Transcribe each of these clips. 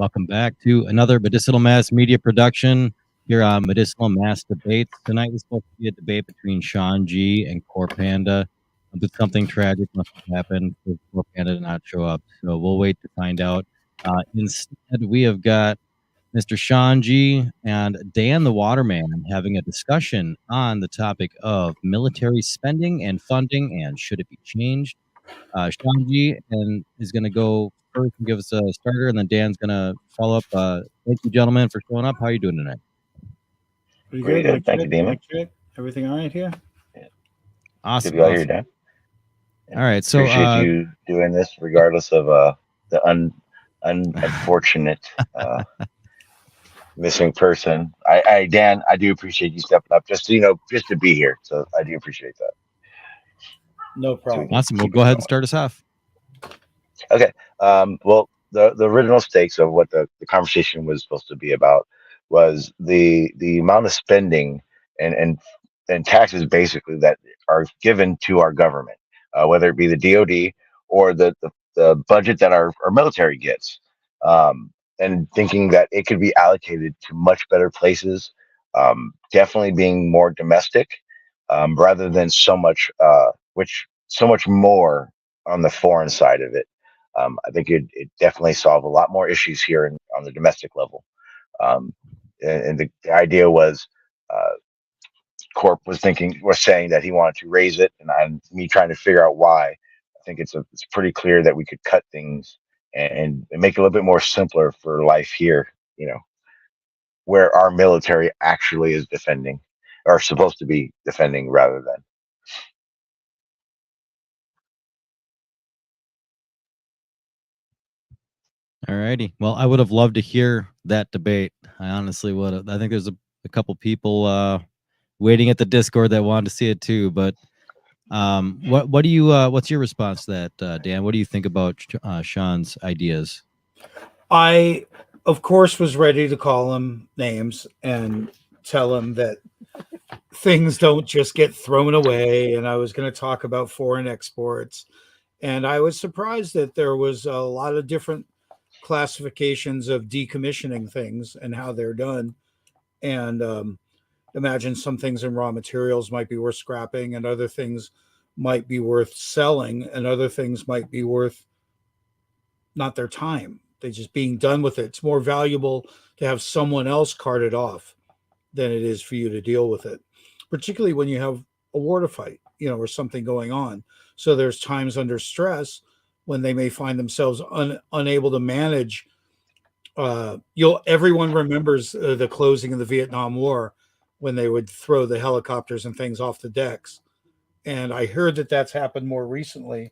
Welcome back to another Medicinal Mass media production here on Medicinal Mass Debates. Tonight is supposed to be a debate between SeanG and Core Panda, but something tragic must have happened for Core Panda to not show up. So we'll wait to find out. Instead, we have got Mr. SeanG and Dan the Waterman having a discussion on the topic of military spending and funding and should it be changed. SeanG and is going to go first and give us a starter, and then Dan's going to follow up. Thank you, gentlemen, for showing up. How are you doing tonight? Pretty Pretty good. good. Thank you, Damon. Everything all right here? Awesome. Good to be out here, Dan. All right. So appreciate you doing this, regardless of the unfortunate missing person. Dan, I do appreciate you stepping up just to be here. So I do appreciate that. No problem. Awesome. We'll go ahead and start us off. Okay. Well, the original stakes of what the conversation was supposed to be about was the amount of spending and taxes basically that are given to our government, whether it be the DoD or the budget that our military gets, and thinking that it could be allocated to much better places, definitely being more domestic, rather than so much more on the foreign side of it. I think it definitely solve a lot more issues here on the domestic level. And the idea was, Corp was saying that he wanted to raise it, and me trying to figure out why. I think it's pretty clear that we could cut things and make it a little bit more simpler for life here. Where our military actually is defending, or supposed to be defending, rather than. All righty. Well, I would have loved to hear that debate. I honestly would have. I think there's a couple people waiting at the Discord that wanted to see it too. But what do you what's your response to that, Dan? What do you think about Sean's ideas? I, of course, was ready to call him names and tell him that things don't just get thrown away. And I was going to talk about foreign exports. And I was surprised that there was a lot of different classifications of decommissioning things and how they're done. And imagine some things in raw materials might be worth scrapping, and other things might be worth selling, and other things might be worth not their time. They're just being done with it. It's more valuable to have someone else cart it off than it is for you to deal with it, particularly when you have a war to fight, or something going on. So there's times under stress when they may find themselves unable to manage. Everyone remembers the closing of the Vietnam War, when they would throw the helicopters and things off the decks. And I heard that that's happened more recently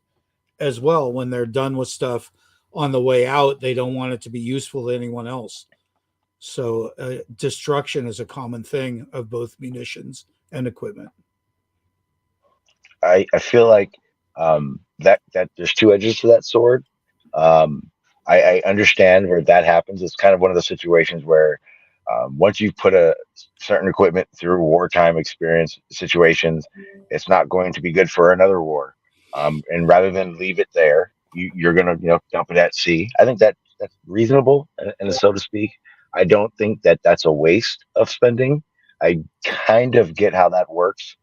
as well. When they're done with stuff on the way out, they don't want it to be useful to anyone else. So destruction is a common thing of both munitions and equipment. I feel like that there's two edges to that sword. I understand where that happens. It's kind of one of those situations where once you've put a certain equipment through wartime experience situations, it's not going to be good for another war. And rather than leave it there, you're going to dump it at sea. I think that's reasonable, and so to speak. I don't think that that's a waste of spending. I kind of get how that works.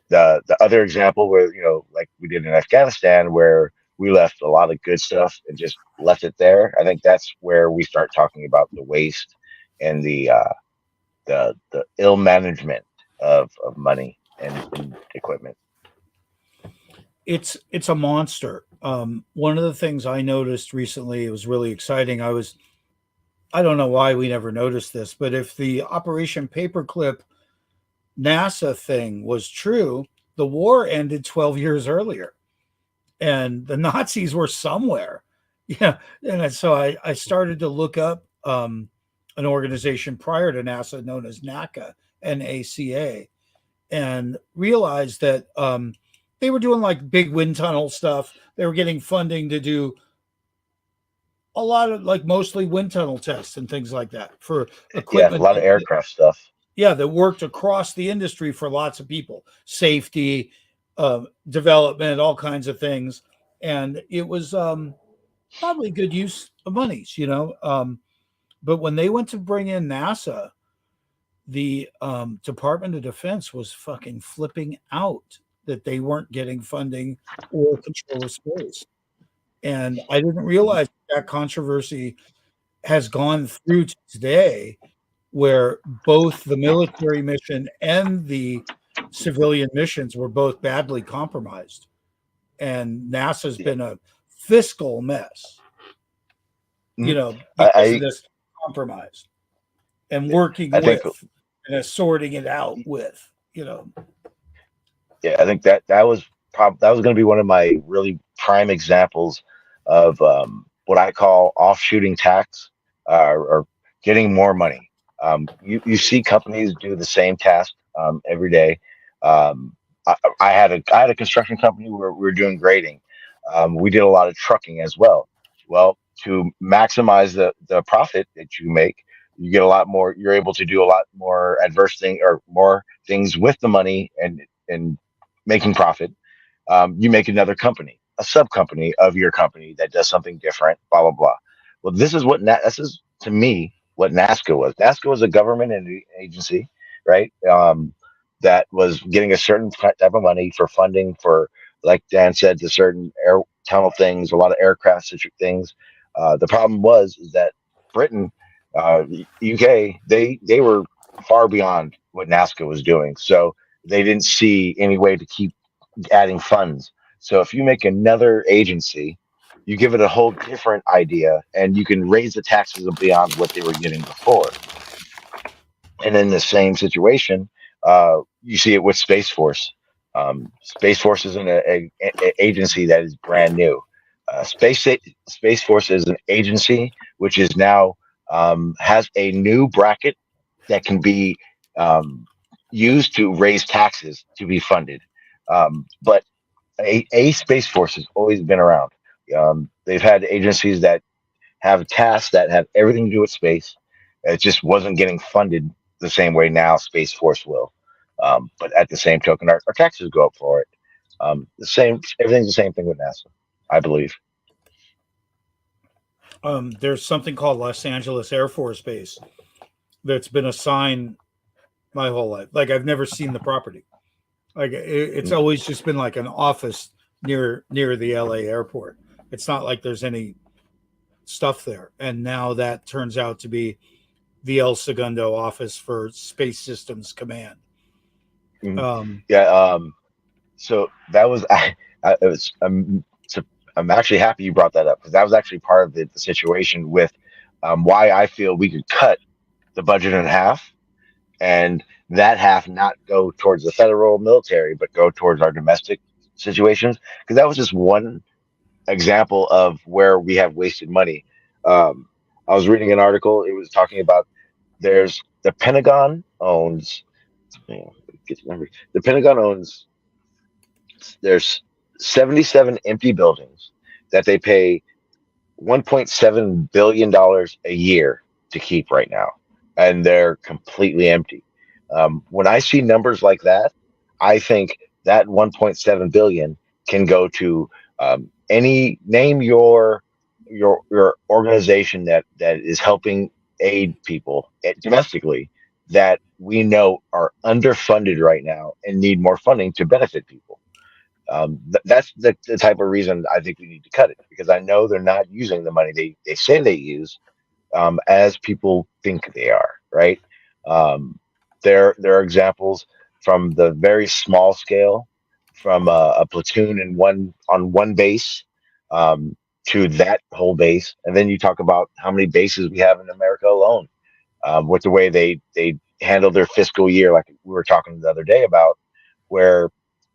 The other example where, like we did in Afghanistan, where we left a lot of good stuff and just left it there. I think that's where we start talking about the waste and the ill management of money and equipment. It's a monster. One of the things I noticed recently, it was really exciting. I don't know why we never noticed this, but if the Operation Paperclip NASA thing was true, the war ended 12 years earlier, and the Nazis were somewhere. Yeah. And so I started to look up an organization prior to NASA known as NACA, NACA, and realized that they were doing like big wind tunnel stuff. They were getting funding to do a lot of mostly wind tunnel tests and things like that for equipment. Yeah, a lot of aircraft stuff. Yeah, that worked across the industry for lots of people, safety, development, all kinds of things. And it was probably good use of monies, you know. But when they went to bring in NASA, the Department of Defense was fucking flipping out that they weren't getting funding or control of space. And I didn't realize that controversy has gone through to today, where both the military mission and the civilian missions were both badly compromised. And NASA's Yeah. been a fiscal mess, you Mhm. know, because of I, this compromise and working I think, with and sorting it out with, you know. yeah, I think that was going to be one of my really prime examples of what I call offshooting tax, or getting more money. You see companies do the same task every day. Um, I had a construction company where we were doing grading. We did a lot of trucking as well. Well, to maximize the profit that you make, you get a lot more. You're able to do a lot more adverse thing or more things with the money and making profit. You make another company, a sub company of your company that does something different, blah blah blah. Well, this is to me what NASCA was. NASCA was a government agency, right? That was getting a certain type of money for funding for, like Dan said, the certain air tunnel things, a lot of aircraft centric things. The problem was is that Britain, UK, they were far beyond what NASCA was doing, so they didn't see any way to keep adding funds. So if you make another agency, you give it a whole different idea, and you can raise the taxes beyond what they were getting before. And in the same situation, you see it with Space Force. Space Force is a agency that is brand new. Space Force is an agency which is now has a new bracket that can be um, used to raise taxes to be funded. But a Space Force has always been around. They've had agencies that have tasks that have everything to do with space. It just wasn't getting funded the same way now Space Force will. But at the same token, our taxes go up for it. Everything's the same thing with NASA, I believe. There's something called Los Angeles Air Force Base that's been assigned my whole life. Like I've never seen the property. Like it's always just been like an office near the LA airport. It's not like there's any stuff there. And now that turns out to be the El Segundo office for Space Systems Command. Mhm. Um, Yeah. So that was it was so I'm actually happy you brought that up, because that was actually part of the situation with why I feel we could cut the budget in half, and that half not go towards the federal military but go towards our domestic situations, because that was just one example of where we have wasted money. um, I was reading an article. It was talking about there's the Pentagon owns, you know, the Pentagon owns, there's 77 empty buildings that they pay $1.7 billion a year to keep right now, and they're completely empty. When I see numbers like that, I think that 1.7 billion can go to any name your organization that is helping aid people domestically that we know are underfunded right now and need more funding to benefit people. That's the type of reason I think we need to cut it, because I know they're not using the money they say they use as people think they are, right? Um, there are examples from the very small scale, from a platoon in one on one base, um, to that whole base, and then you talk about how many bases we have in America alone, with the way they handle their fiscal year, like we were talking the other day about, where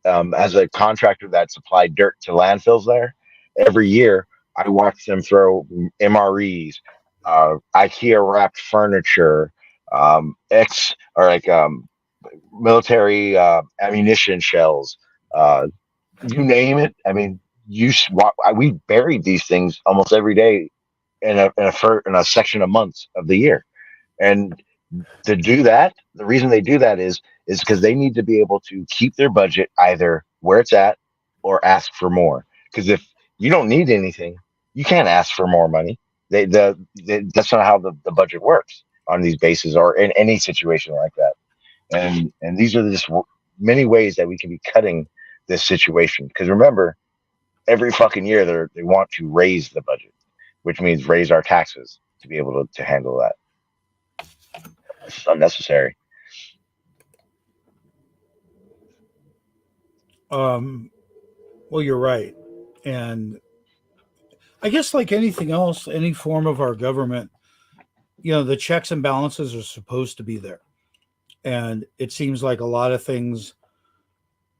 as a contractor that supplied dirt to landfills there, every year I watch them throw MREs, IKEA wrapped furniture, X or like military ammunition shells, uh, you name it. I mean, we buried these things almost every day in a section of months of the year, and to do that, the reason they do that is because they need to be able to keep their budget either where it's at or ask for more. Because if you don't need anything, you can't ask for more money. That's not how the budget works on these bases or in any situation like that. And these are just many ways that we can be cutting this situation. Because remember, every fucking year they want to raise the budget, which means raise our taxes to be able to handle that. It's unnecessary. Well, you're right. And I guess, like anything else, any form of our government, the checks and balances are supposed to be there. And it seems like a lot of things,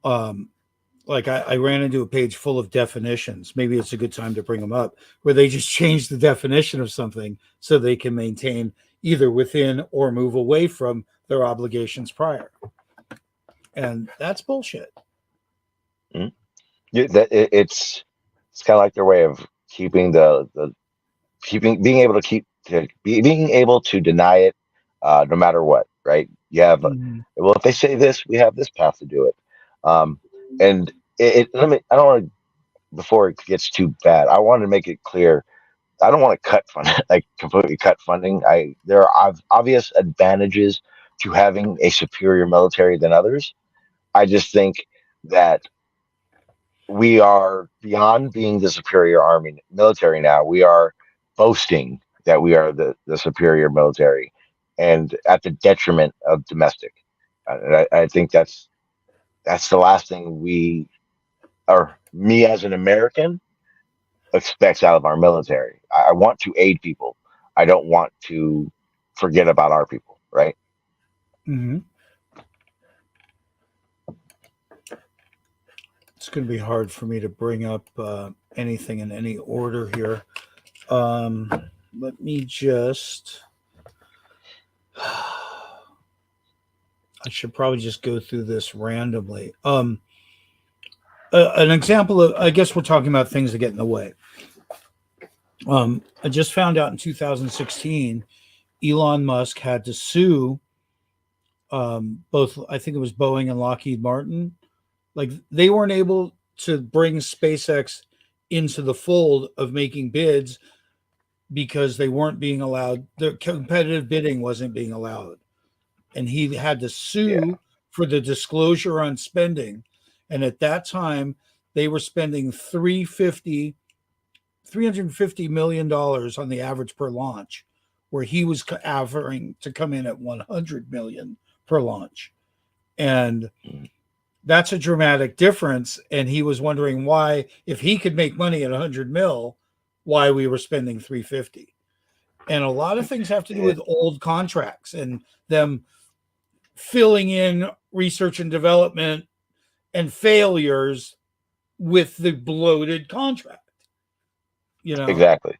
like I ran into a page full of definitions. Maybe it's a good time to bring them up, where they just change the definition of something so they can maintain either within or move away from their obligations prior. And that's bullshit. Mm-hmm. It's kind of like their way of keeping being able to deny it, no matter what, right? You have well, if they say this, we have this path to do it. And let me. I don't want to. Before it gets too bad, I want to make it clear. I don't want to cut funding, like completely cut funding. There are obvious advantages to having a superior military than others. I just think that we are beyond being the superior military now. We are boasting that we are the superior military, and at the detriment of domestic. I think that's the last thing me as an American expects out of our military. I want to aid people. I don't want to forget about our people, right? Mm-hmm. It's going to be hard for me to bring up anything in any order here. Let me just. I should probably just go through this randomly. An example of, I guess we're talking about things that get in the way. I just found out in 2016, Elon Musk had to sue both, I think it was Boeing and Lockheed Martin. Like, they weren't able to bring SpaceX into the fold of making bids because they weren't being allowed. The competitive bidding wasn't being allowed. And he had to sue for the disclosure on spending. And at that time, they were spending $350 million on the average per launch, where he was offering to come in at 100 million per launch. And that's a dramatic difference. And he was wondering why, if he could make money at 100 mil, why we were spending 350. And a lot of things have to do with old contracts and them filling in research and development and failures with the bloated contract. Exactly.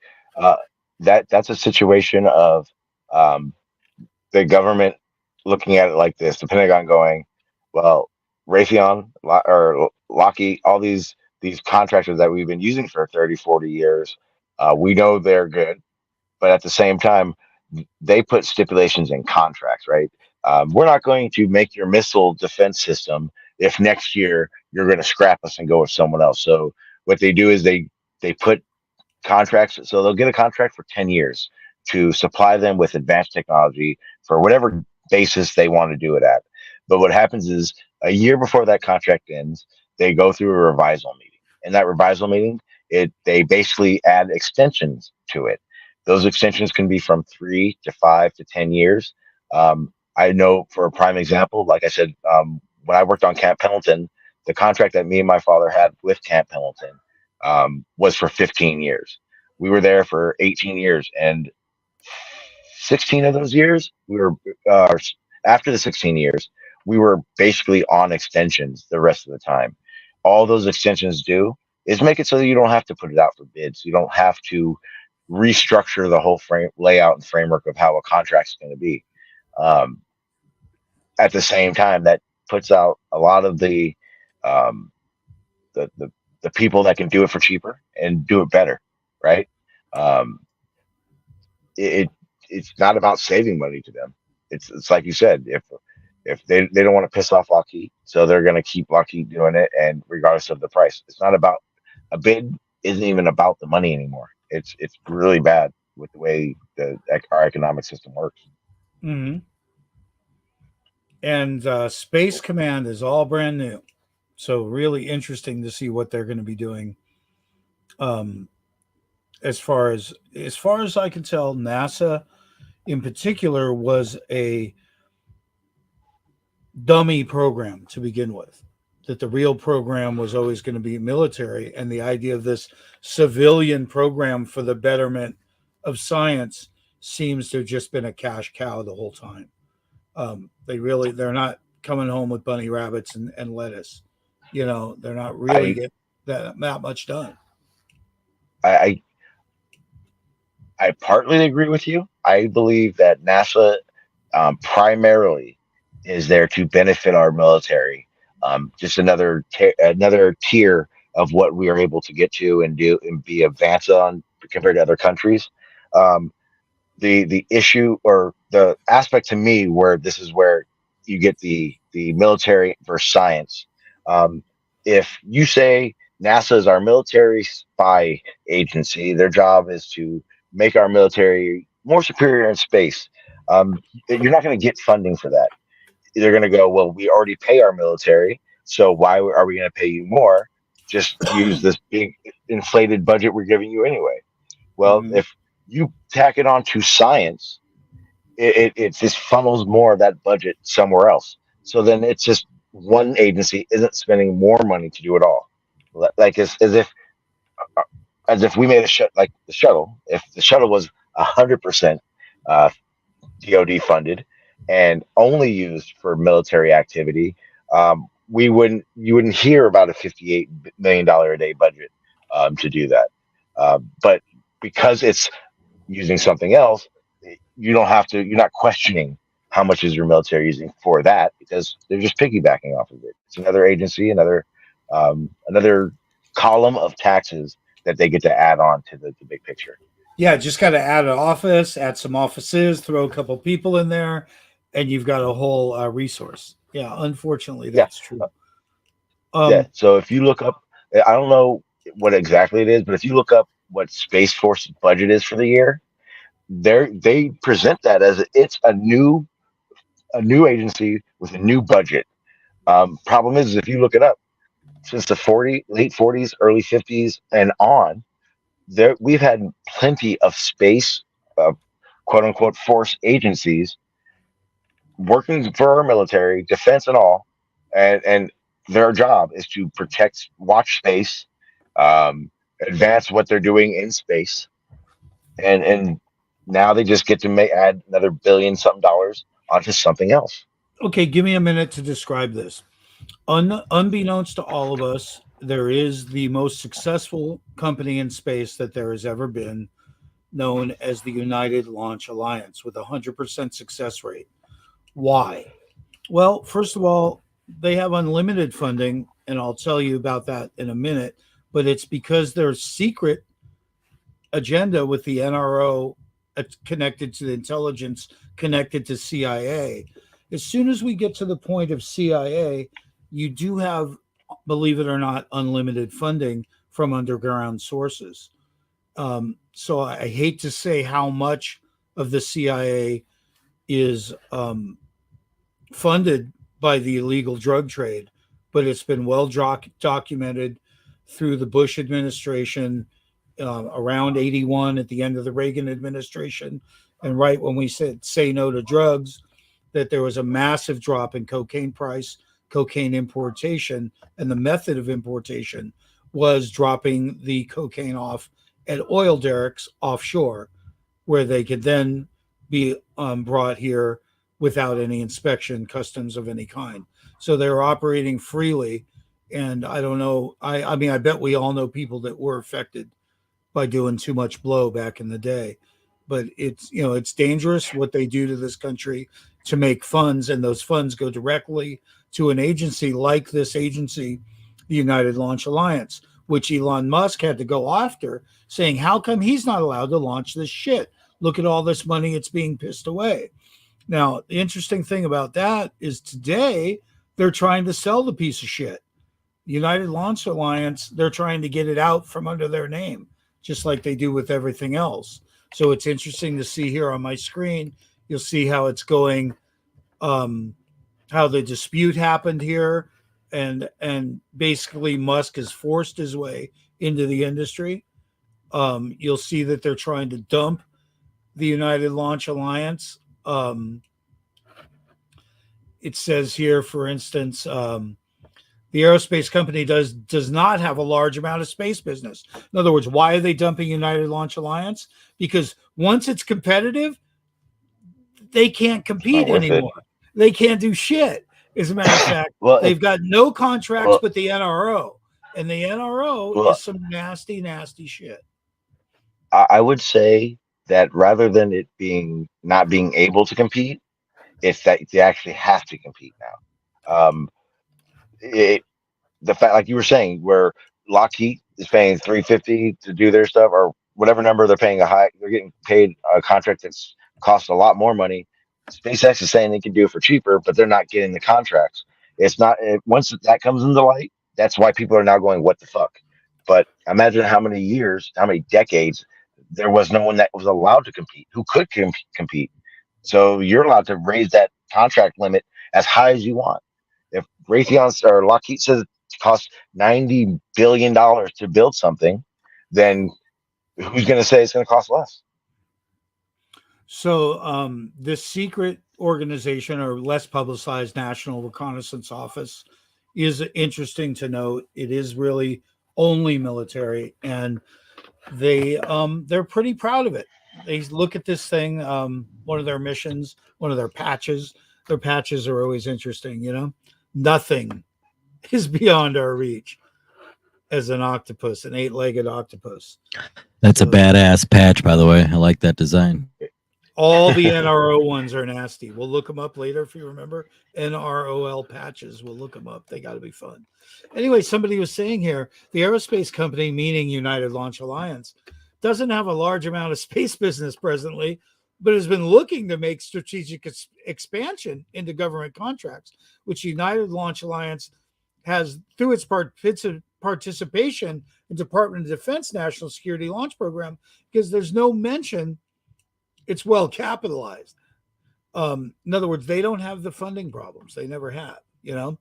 That's a situation of the government looking at it like this, the Pentagon going, well, Raytheon or Lockheed, all these contractors that we've been using for 30, 40 years, we know they're good, but at the same time, they put stipulations in contracts, right? We're not going to make your missile defense system if next year you're going to scrap us and go with someone else. So what they do is they put contracts, so they'll get a contract for 10 years to supply them with advanced technology for whatever basis they want to do it at. But what happens is, a year before that contract ends, they go through a revisal meeting. In that revisal meeting, they basically add extensions to it. Those extensions can be from 3 to 5 to 10 years. I know, for a prime example, like I said, when I worked on Camp Pendleton, the contract that me and my father had with Camp Pendleton was for 15 years. We were there for 18 years, and 16 of those years, after the 16 years, we were basically on extensions the rest of the time. All those extensions do is make it so that you don't have to put it out for bids. You don't have to restructure the whole layout and framework of how a contract is going to be. At the same time, that puts out a lot of the people that can do it for cheaper and do it better, right? It's not about saving money to them. It's like you said, if they don't want to piss off Lockheed, so they're going to keep Lockheed doing it, and regardless of the price, it's not about a bid. Isn't even about the money anymore. It's really bad with the way our economic system works. Mm-hmm. And Space Command is all brand new, so really interesting to see what they're going to be doing. Um, as far as I can tell, NASA in particular was a dummy program to begin with. That the real program was always going to be military, and the idea of this civilian program for the betterment of science seems to have just been a cash cow the whole time. They're not coming home with bunny rabbits and lettuce. They're not really I getting that much done. I I partly agree with you. I believe that NASA primarily is there to benefit our military. Just another tier of what we are able to get to and do and be advanced on compared to other countries. Um, the issue or the aspect to me where this is where you get the military versus science. Um, if you say NASA is our military spy agency, their job is to make our military more superior in space. You're not going to get funding for that. They're going to go, well, we already pay our military, so why are we going to pay you more? Just use this big inflated budget we're giving you anyway. Well, Mhm. if you tack it on to science, it just funnels more of that budget somewhere else. So then it's just one agency isn't spending more money to do it all. Like uh, as if we made like the shuttle. If the shuttle was 100% uh, DoD funded and only used for military activity, you wouldn't hear about a $58 million a day budget to do that. But because it's using something else, you don't have to. You're not questioning how much is your military using for that because they're just piggybacking off of it. It's another agency, another column of taxes that they get to add on to the big picture. Yeah, just got to add an office, add some offices, throw a couple people in there, and you've got a whole resource. Yeah, unfortunately, Yeah, that's true. uh, yeah. Um, So if you look up, I don't know what exactly it is, but if you look up what Space Force's budget is for the year, they present that as it's a new agency with a new budget. Problem is if you look it up, since the late 40s, early 50s, and on, we've had plenty of space, uh, quote unquote, force agencies working for our military, defense and all, and their job is to protect, watch space, um, advance what they're doing in space, and now they just get to add another billion something dollars onto something else. okay, give me a minute to describe this. Unbeknownst to all of us, there is the most successful company in space that there has ever been, known as the United Launch Alliance, with a 100% success rate. Why? Well, first of all, they have unlimited funding, and I'll tell you about that in a minute. But it's because their secret agenda with the NRO connected to the intelligence, connected to CIA. As soon as we get to the point of CIA, you do have, believe it or not, unlimited funding from underground sources. So I hate to say how much of the CIA is funded by the illegal drug trade, but it's been well documented through the Bush administration, around 81 at the end of the Reagan administration. And right when we said say no to drugs, that there was a massive drop in cocaine price, cocaine importation, and the method of importation was dropping the cocaine off at oil derricks offshore, where they could then be brought here without any inspection, customs of any kind. So they were operating freely. And I don't know. I mean, I bet we all know people that were affected by doing too much blow back in the day. But it's dangerous what they do to this country to make funds, and those funds go directly to an agency like this agency, the United Launch Alliance, which Elon Musk had to go after, saying, how come he's not allowed to launch this shit? Look at all this money, it's being pissed away. Now, the interesting thing about that is today they're trying to sell the piece of shit. United Launch Alliance, they're trying to get it out from under their name, just like they do with everything else. So it's interesting to see here on my screen. You'll see how it's going, how the dispute happened here, and basically Musk has forced his way into the industry. You'll see that they're trying to dump the United Launch Alliance. It says here, for instance, the aerospace company does not have a large amount of space business. In other words, why are they dumping United Launch Alliance? Because once it's competitive, they can't compete anymore. They can't do shit. As a matter of fact, they've got no contracts but the NRO, and the NRO is some nasty, nasty shit. I would say that rather than it being not being able to compete, it's that they actually have to compete now. The fact, like you were saying, where Lockheed is paying 350 to do their stuff, or whatever number they're paying they're getting paid a contract that's costs a lot more money. SpaceX is saying they can do it for cheaper, but they're not getting the contracts. It's not once that comes into light, that's why people are now going, "What the fuck?" But imagine how many years, how many decades there was no one that was allowed to compete, who could compete. So you're allowed to raise that contract limit as high as you want. If Raytheon or Lockheed says it costs $90 billion to build something, then who's going to say it's going to cost less? So this secret organization, or less publicized National Reconnaissance Office, is interesting to note. It is really only military, and they're pretty proud of it. They look at this thing, one of their missions, one of their patches. Their patches are always interesting, you know. Nothing is beyond our reach. As an octopus, an 8-legged octopus. That's a badass patch, by the way. I like that design. All the NRO ones are nasty. We'll look them up later if you remember. NROL patches. We'll look them up. They got to be fun. Anyway, somebody was saying here, the aerospace company, meaning United Launch Alliance, doesn't have a large amount of space business presently, but has been looking to make strategic expansion into government contracts, which United Launch Alliance has through its participation in Department of Defense National Security Launch Program, because there's no mention it's well capitalized. In other words, they don't have the funding problems. They never have, you know.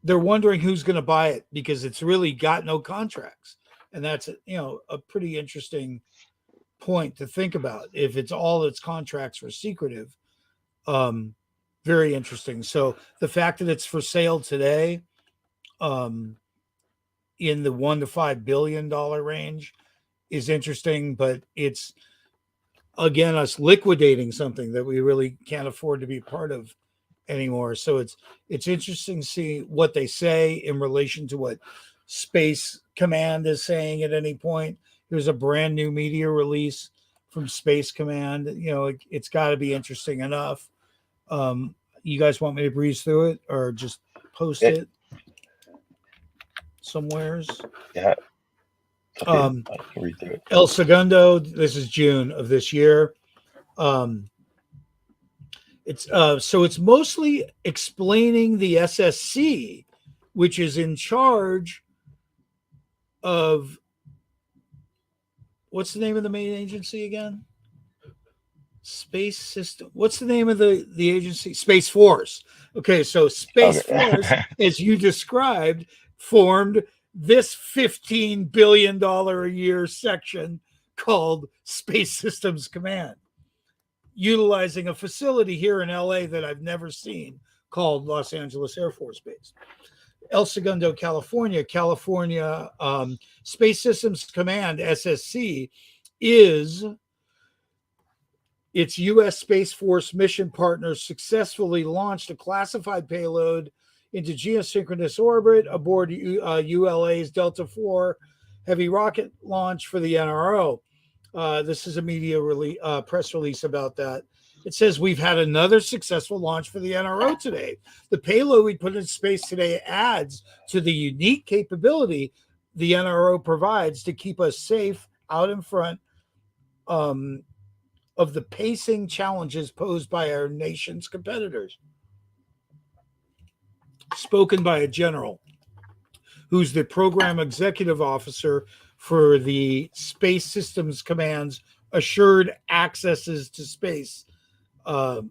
They're wondering who's going to buy it because it's really got no contracts. And that's, a pretty interesting point to think about. If it's all its contracts were secretive, very interesting. So the fact that it's for sale today, in the $1 to $5 billion range, is interesting, but it's again us liquidating something that we really can't afford to be part of anymore. So it's interesting to see what they say in relation to what Space Command is saying at any point. There's a brand new media release from Space Command. It's got to be interesting enough. You guys want me to breeze through it or just post it somewheres? Yeah. I can read through it. El Segundo, this is June of this year. It's mostly explaining the SSC, which is in charge of, what's the name of the main agency again? Space System. What's the name of the agency? Space Force. Okay, so Space Force, as you described, formed this $15 billion a year section called Space Systems Command, utilizing a facility here in LA that I've never seen called Los Angeles Air Force Base. El Segundo, California, Space Systems Command, SSC, is its U.S. Space Force mission partners successfully launched a classified payload into geosynchronous orbit aboard ULA's Delta IV heavy rocket launch for the NRO. This is a media press release about that. It says, we've had another successful launch for the NRO today. The payload we put in space today adds to the unique capability the NRO provides to keep us safe out in front of the pacing challenges posed by our nation's competitors. Spoken by a general. who's the program executive officer for the Space Systems Command's Assured Accesses to Space uh,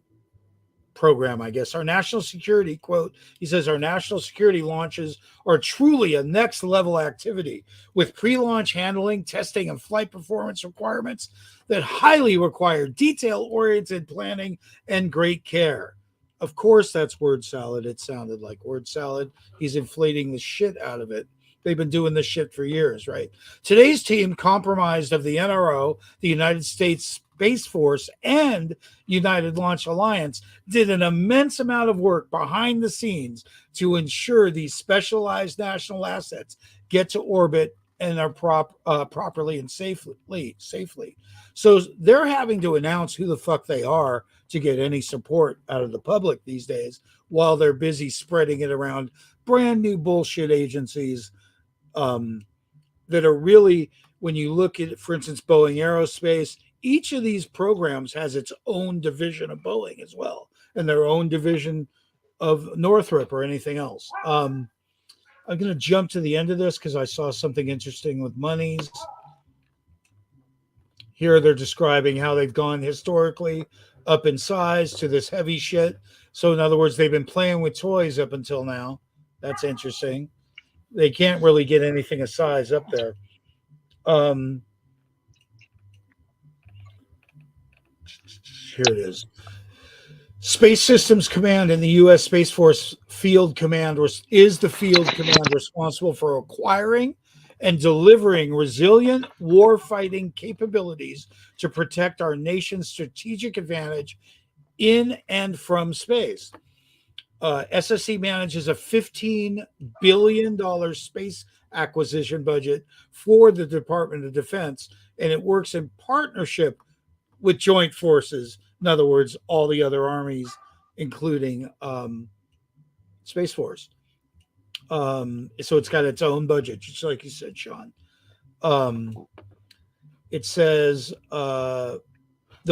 program, I guess. Our national security, quote, he says, our national security launches are truly a next level activity with pre launch handling, testing, and flight performance requirements that highly require detail oriented planning and great care. Of course, that's word salad. It sounded like word salad. He's inflating the shit out of it. They've been doing this shit for years, right? Today's team, comprised of the NRO, the United States Space Force, and United Launch Alliance, did an immense amount of work behind the scenes to ensure these specialized national assets get to orbit and are properly and safely. So they're having to announce who the fuck they are to get any support out of the public these days, while they're busy spreading it around brand new bullshit agencies that are really, when you look at, for instance, Boeing Aerospace, each of these programs has its own division of Boeing as well, and their own division of Northrop or anything else. I'm going to jump to the end of this because I saw something interesting with monies. Here they're describing how they've gone historically up in size to this heavy shit. So in other words, they've been playing with toys up until now. That's interesting. They can't really get anything of size up there. Here it is. Space Systems Command and the U.S. Space Force Field Command is the field command responsible for acquiring and delivering resilient war-fighting capabilities to protect our nation's strategic advantage in and from space. SSC manages a $15 billion space acquisition budget for the Department of Defense, and it works in partnership with joint forces. In other words, all the other armies, including Space Force. So it's got its own budget, just like you said, Sean. It says the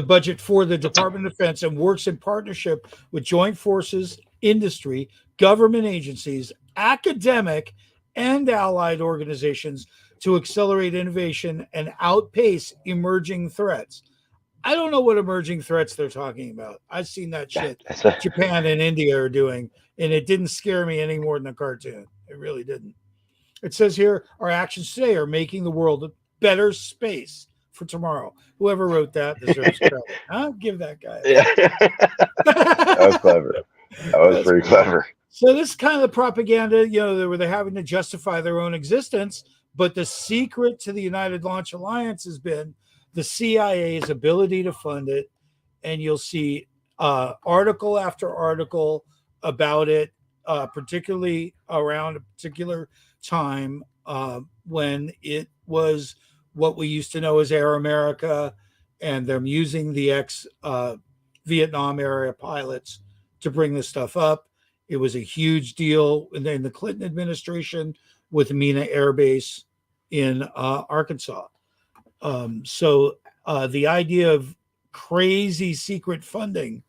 budget for the Department of Defense and works in partnership with joint forces, industry, government agencies, academic, and allied organizations to accelerate innovation and outpace emerging threats. I don't know what emerging threats they're talking about. I've seen that shit Japan and India are doing, and it didn't scare me any more than a cartoon. It really didn't. It says here, our actions today are making the world a better space for tomorrow. Whoever wrote that deserves credit. I'll give that guy. Yeah. That was clever. That was pretty clever. So this is kind of the propaganda, where they're having to justify their own existence. But the secret to the United Launch Alliance has been the CIA's ability to fund it. And you'll see article after article about it, particularly around a particular time when it was what we used to know as Air America, and them using the ex-Vietnam era pilots to bring this stuff up. It was a huge deal in the Clinton administration with Mena Air Base in Arkansas. So the idea of crazy secret funding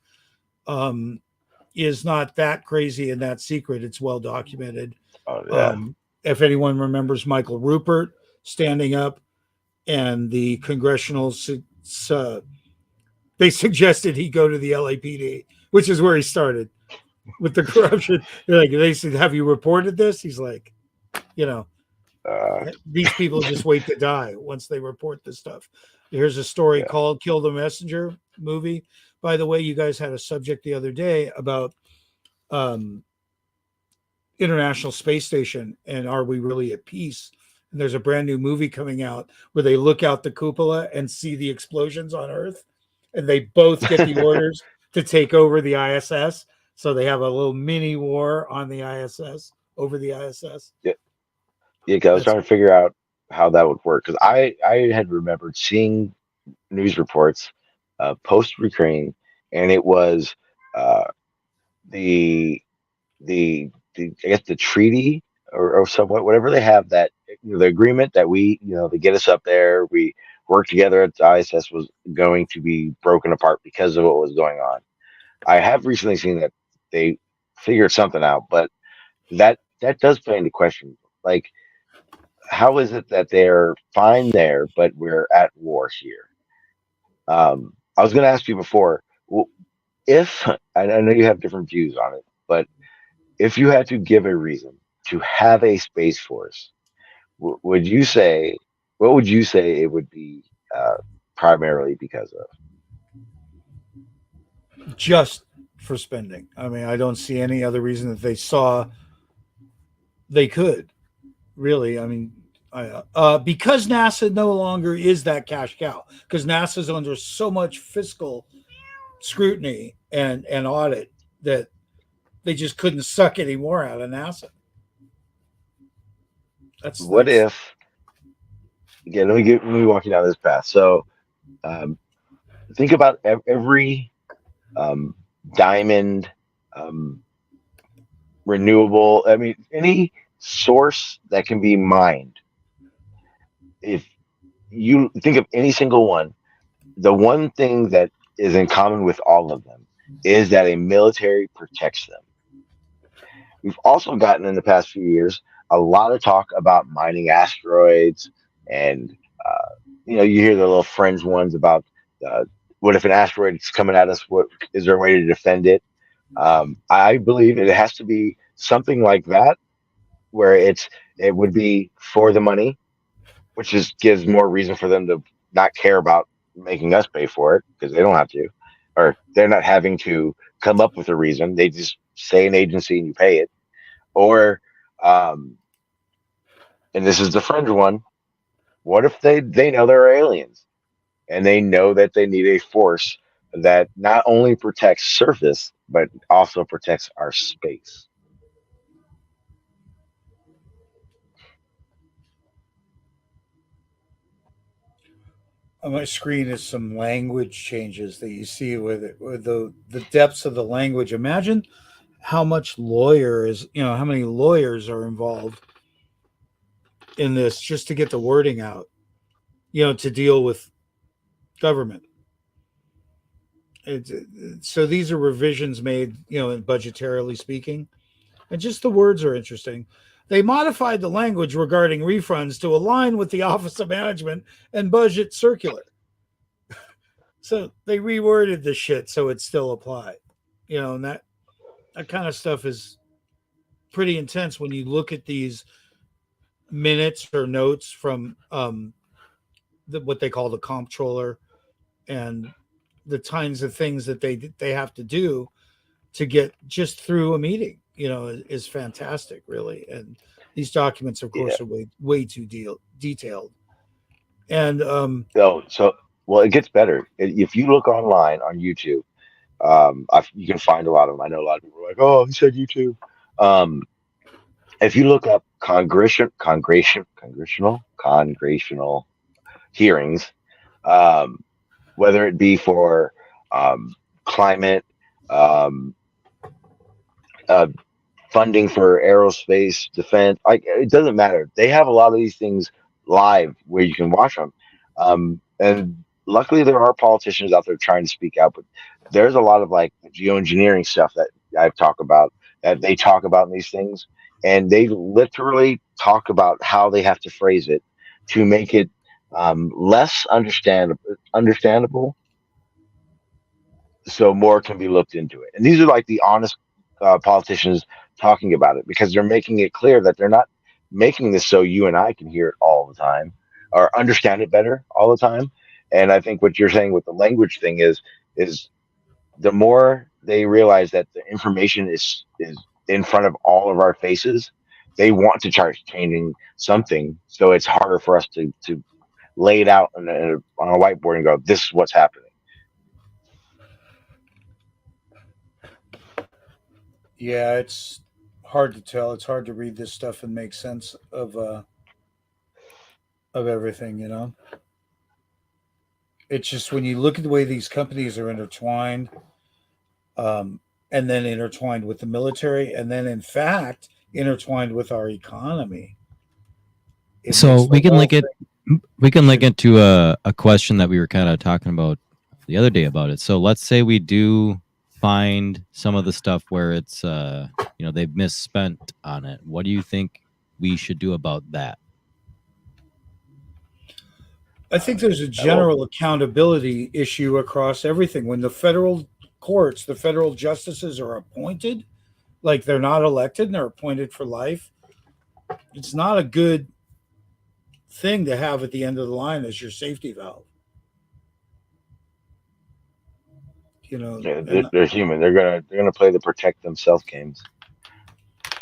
is not that crazy and that secret. It's well documented. Oh, yeah. If anyone remembers Michael Rupert standing up, and the congressional, they suggested he go to the LAPD, which is where he started with the corruption. They said, have you reported this? He's like, these people just wait to die once they report this stuff. Here's a story called Kill the Messenger movie. By the way, you guys had a subject the other day about International Space Station and are we really at peace? And there's a brand new movie coming out where they look out the cupola and see the explosions on Earth, and they both get the orders to take over the ISS. So they have a little mini war on the ISS, over the ISS. Yeah, I was trying to figure out how that would work, because I had remembered seeing news reports post Ukraine, and it was the I guess the treaty or somewhat, whatever they have, that the agreement that we they get us up there, we work together at the ISS, was going to be broken apart because of what was going on. I have recently seen that they figured something out, but that does play into question Like, how is it that they're fine there, but we're at war here? I was going to ask you before, if I know you have different views on it, but if you had to give a reason to have a space force, would you say what would you say it would be primarily because of? Just for spending. I mean, I don't see any other reason that they saw they could really. I mean, because NASA no longer is that cash cow, because NASA's under so much fiscal scrutiny and audit that they just couldn't suck any more out of NASA. What That's if? Again, let me walk you down this path. So, um, think about every um, diamond, um, renewable. I mean, any source that can be mined. If you think of any single one, the one thing that is in common with all of them is that a military protects them. We've also gotten in the past few years a lot of talk about mining asteroids, and you hear the little fringe ones about uh, what if an asteroid is coming at us? What is there a way to defend it? I believe it has to be something like that, where it would be for the money, which just gives more reason for them to not care about making us pay for it because they don't have to, or they're not having to come up with a reason. They just say an agency and you pay it. Or, um, and this is the fringe one. What if they know there are aliens and they know that they need a force that not only protects surface but also protects our space? on my screen is some language changes that you see with it, with the depths of the language. Imagine how much lawyer is, how many lawyers are involved in this just to get the wording out, to deal with government. So these are revisions made, budgetarily speaking, and just the words are interesting. They modified the language regarding refunds to align with the Office of Management and Budget Circular. So they reworded the shit so it still applied. And that kind of stuff is pretty intense when you look at these minutes or notes from what they call the comptroller, and the kinds of things that they have to do to get just through a meeting, is fantastic, really. And these documents, of Yeah. course, are way too detailed. And No. So, well, it gets better. If you look online on YouTube, you can find a lot of them. I know a lot of people are like, "Oh, he said YouTube." Um, if you look up congressional hearings, um, whether it be for climate, um, uh, funding for aerospace defense, like it doesn't matter. They have a lot of these things live where you can watch them, and luckily there are politicians out there trying to speak out. But there's a lot of like geoengineering stuff that I've talked about that they talk about in these things, and they literally talk about how they have to phrase it to make it less understandable, so more can be looked into it. And these are like the honest politicians talking about it because they're making it clear that they're not making this so you and I can hear it all the time or understand it better all the time. And I think what you're saying with the language thing is the more they realize that the information is in front of all of our faces, they want to start changing something so it's harder for us to lay it out on a whiteboard and go, this is what's happening. yeah, it's hard to tell. It's hard to read this stuff and make sense of everything. It's just when you look at the way these companies are intertwined, and then intertwined with the military, and then in fact intertwined with our economy. So we can link it. We can link should- it to a question that we were kind of talking about the other day about it. So let's say we do find some of the stuff where it's they've misspent on it. What do you think we should do about that? I think there's a general accountability issue across everything. When the federal courts, the federal justices are appointed, like they're not elected and they're appointed for life, it's not a good thing to have at the end of the line as your safety valve. You know, Yeah, and they're human. They're gonna play the protect themselves games.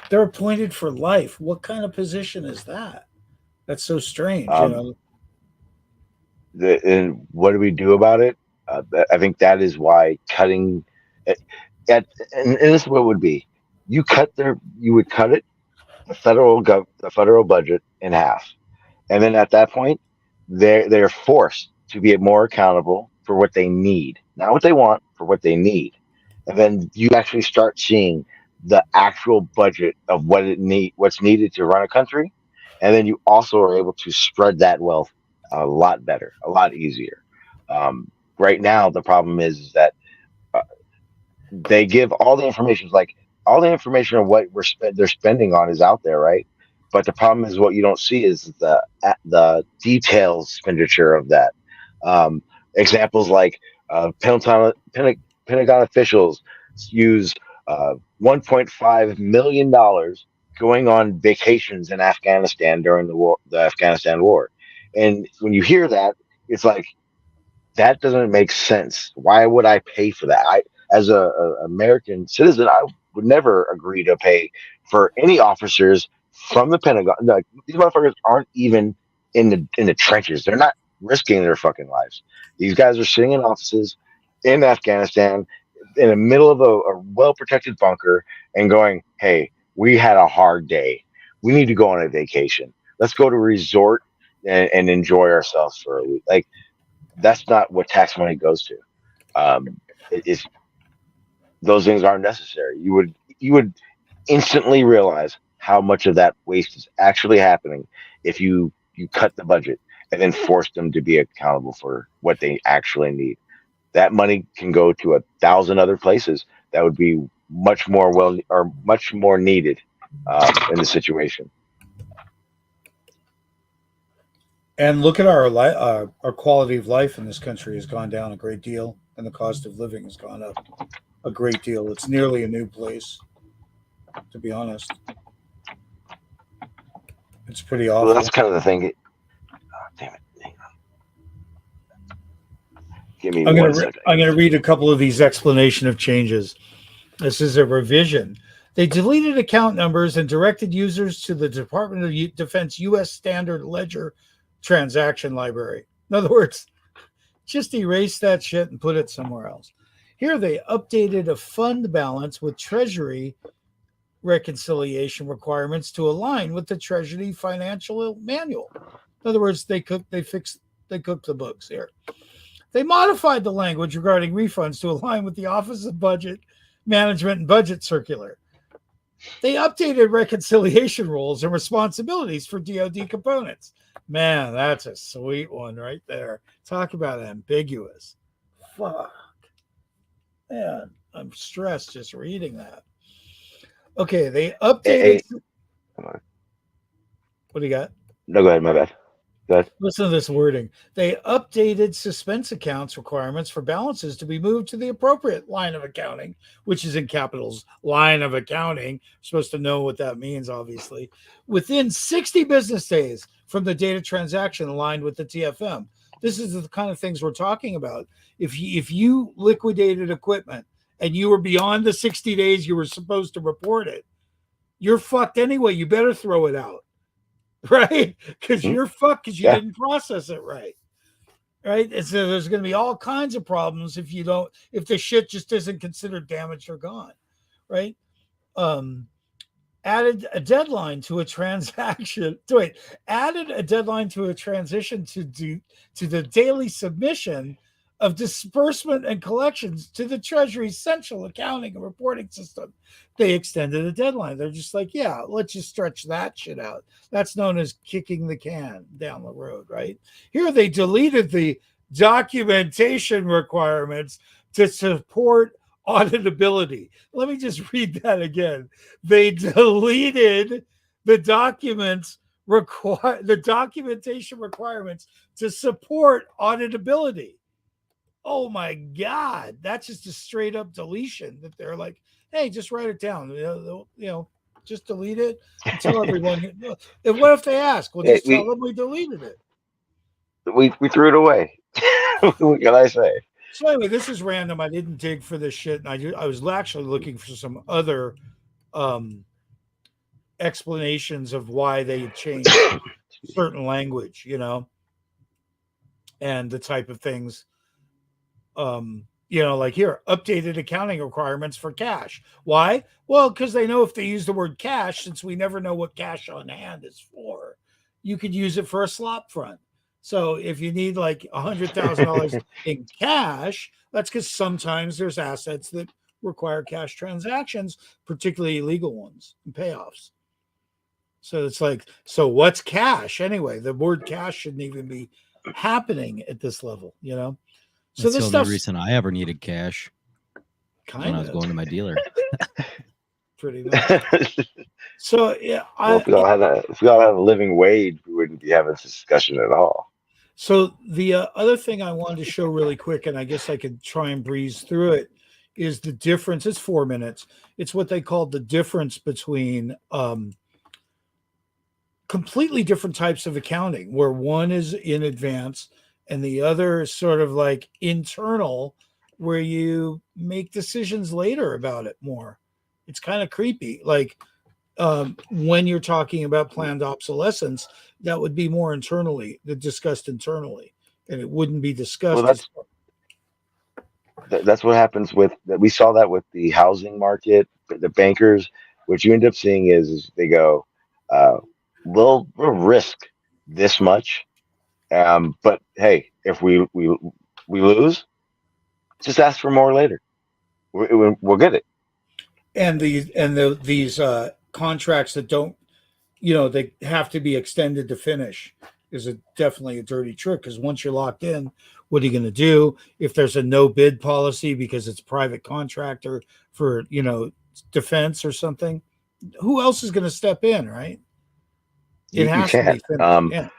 they're appointed for life. What kind of position is that? That's so strange, you Um, know. and what do we do about it? I think that is why cutting at, and this is what it would be. You would cut it the federal budget in half, and then at that point, they're forced to be more accountable for what they need, not what they want, for what they need, and then you actually start seeing the actual budget of what's needed to run a country, and then you also are able to spread that wealth a lot better, a lot easier. Right now, the problem is that uh, they give all the information, like all the information of what they're spending on is out there, right? But the problem is what you don't see is the detailed expenditure of that. Examples like Pentagon officials use $1.5 million going on vacations in Afghanistan during the Afghanistan war, and when you hear that, it's like that doesn't make sense. Why would I pay for that? As a American citizen, I would never agree to pay for any officers from the Pentagon. Like, these motherfuckers aren't even in the trenches. They're not risking their fucking lives. These guys are sitting in offices in Afghanistan in the middle of a well protected bunker and going, "Hey, we had a hard day. We need to go on a vacation. Let's go to a resort and enjoy ourselves for a week." Like, that's not what tax money goes to. It's those things aren't necessary. You would instantly realize how much of that waste is actually happening if you cut the budget and then force them to be accountable for what they actually need. That money can go to 1,000 other places that would be much more needed in the situation. And look at our quality of life in this country has gone down a great deal, and the cost of living has gone up a great deal. It's nearly a new place, to be honest. It's pretty Well, awful. that's kind of the thing. Damn it! Hang on. Give me one second. I'm gonna read a couple of these explanation of changes. This is a revision. They deleted account numbers and directed users to the Department of Defense U.S. Standard Ledger transaction library. In other words, just erase that shit and put it somewhere else. Here they updated a fund balance with Treasury reconciliation requirements to align with the Treasury financial manual. In other words, they cooked the books here. They modified the language regarding refunds to align with the Office of Budget Management and Budget Circular. They updated reconciliation rules and responsibilities for DoD components. Man, that's a sweet one right there. Talk about ambiguous. Fuck. Man, I'm stressed just reading that. Okay, they updated. Hey, What do you got? no, go ahead. My bad. Go ahead. Listen to this wording. They updated suspense accounts requirements for balances to be moved to the appropriate line of accounting, which is in capitals, line of accounting. You're supposed to know what that means, obviously. Within 60 business days from the data transaction aligned with the TFM. This is the kind of things we're talking about. If you liquidated equipment and you were beyond the 60 days you were supposed to report it, you're fucked anyway. You better throw it out. Right? Because you're fucked because you didn't process it right. Right? And so there's going to be all kinds of problems if the shit just isn't considered damaged or gone. Right? Added a deadline to a transaction. Added a deadline to a transition to the daily submission of disbursement and collections to the Treasury's central accounting and reporting system. They extended the deadline. They're just like, yeah, let's just stretch that shit out. That's known as kicking the can down the road, right? Here they deleted the documentation requirements to support auditability. Let me just read that again. They deleted the documents require the documentation requirements to support auditability. Oh my God, that's just a straight up deletion. That they're like, hey, just write it down. Just delete it and tell everyone. And what if they ask? Well, It, just tell them we deleted it. we threw it away. What can I say? So anyway, this is random. I didn't dig for this shit, and I was actually looking for some other um, explanations of why they changed certain language, and the type of things. Like here, updated accounting requirements for cash. Why? Well, because they know if they use the word cash, since we never know what cash on hand is for, you could use it for a slop front. So if you need like $100,000 in cash, that's because sometimes there's assets that require cash transactions, particularly illegal ones and payoffs. So it's like, so what's cash anyway? The word cash shouldn't even be happening at this level, So That's this the only stuff reason I ever needed cash when I was going to my dealer. pretty much. So yeah, Well, if we all had a living wage, we wouldn't be having this discussion at all. So the other thing I wanted to show really quick, and I guess I could try and breeze through it, is the difference. It's 4 minutes. It's what they call the difference between completely different types of accounting, where one is in advance and the other is sort of like internal, where you make decisions later about it more. It's kind of creepy. Like when you're talking about planned obsolescence, that would be more discussed internally, and it wouldn't be discussed. Well, that's what happens with that. We saw that with the housing market, the bankers. What you end up seeing is they go, uh, we'll risk this much, but hey, if we lose, just ask for more later. We'll get it. And these contracts that don't, they have to be extended to finish is definitely a dirty trick, because once you're locked in, what are you going to do if there's a no bid policy because it's private contractor for defense or something? Who else is going to step in, right? It You has to be can't. finished. Yeah.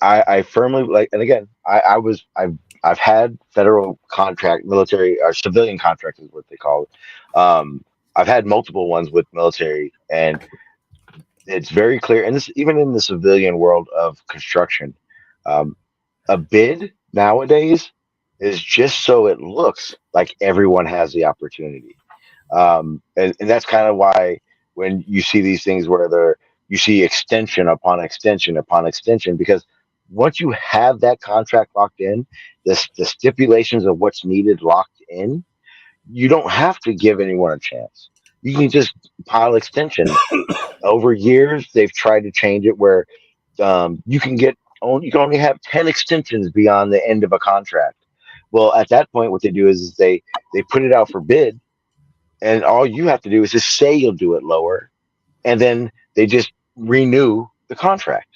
I firmly like, and again, I've had federal contract, military or civilian contracts is what they call it. I've had multiple ones with military, and it's very clear. And this even in the civilian world of construction, um, a bid nowadays is just so it looks like everyone has the opportunity. And that's kind of why when you see these things where you see extension upon extension upon extension, because once you have that contract locked in, the stipulations of what's needed locked in, you don't have to give anyone a chance. You can just pile extensions. Over years, they've tried to change it where you can only have 10 extensions beyond the end of a contract. Well, at that point, what they do is they put it out for bid, and all you have to do is just say you'll do it lower, and then they just renew the contract.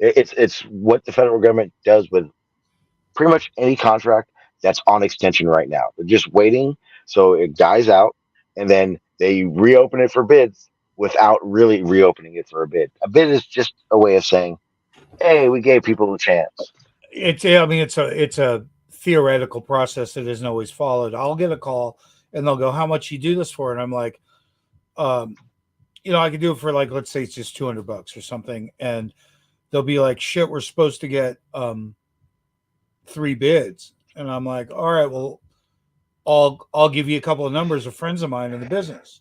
It's what the federal government does with pretty much any contract that's on extension right now. They're just waiting so it dies out, and then they reopen it for bids without really reopening it for a bid. A bid is just a way of saying, "Hey, we gave people a chance." It's a theoretical process that isn't always followed. I'll get a call and they'll go, "How much you do this for?" And I'm like, um, I could do it for, like, let's say it's just $200 or something, and they'll be like, "Shit, we're supposed to get 3 bids," and I'm like, "All right, well, I'll give you a couple of numbers of friends of mine in the business,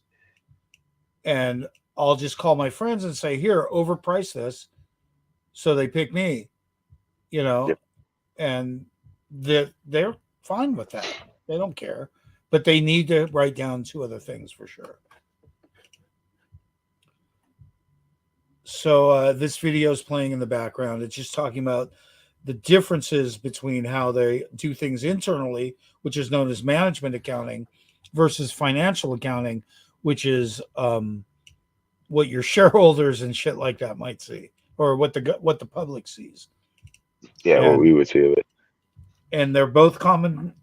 and I'll just call my friends and say, here, overprice this," so they pick me, Yep. and they're fine with that. They don't care, but they need to write down 2 other things for sure. So this video is playing in the background. It's just talking about the differences between how they do things internally, which is known as management accounting, versus financial accounting, which is what your shareholders and shit like that might see, or what the public sees. Yeah, what we would see of it. And they're both common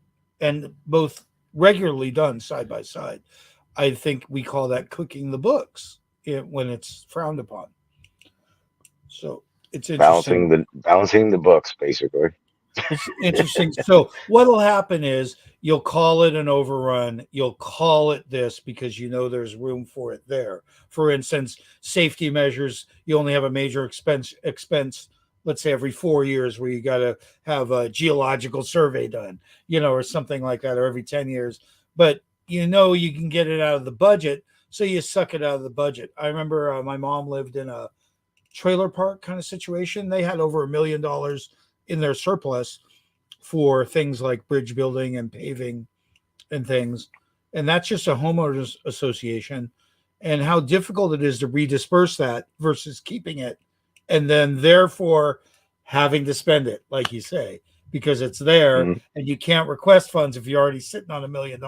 and both regularly done side by side. I think we call that cooking the books. when it's frowned upon. So it's Balancing interesting. the books, basically. It's interesting. So what'll happen is you'll call it an overrun. You'll call it this because you know there's room for it there. For instance, safety measures. You only have a major expense. Let's say every 4 years, where you got to have a geological survey done, or something like that, or every 10 years. But you can get it out of the budget, so you suck it out of the budget. I remember my mom lived in a trailer park kind of situation. They had over $1 million in their surplus for things like bridge building and paving and things. And that's just a homeowners association, and how difficult it is to redisperse that versus keeping it and then therefore having to spend it, like you say, because it's there Mhm. and you can't request funds if you're already sitting on $1 million.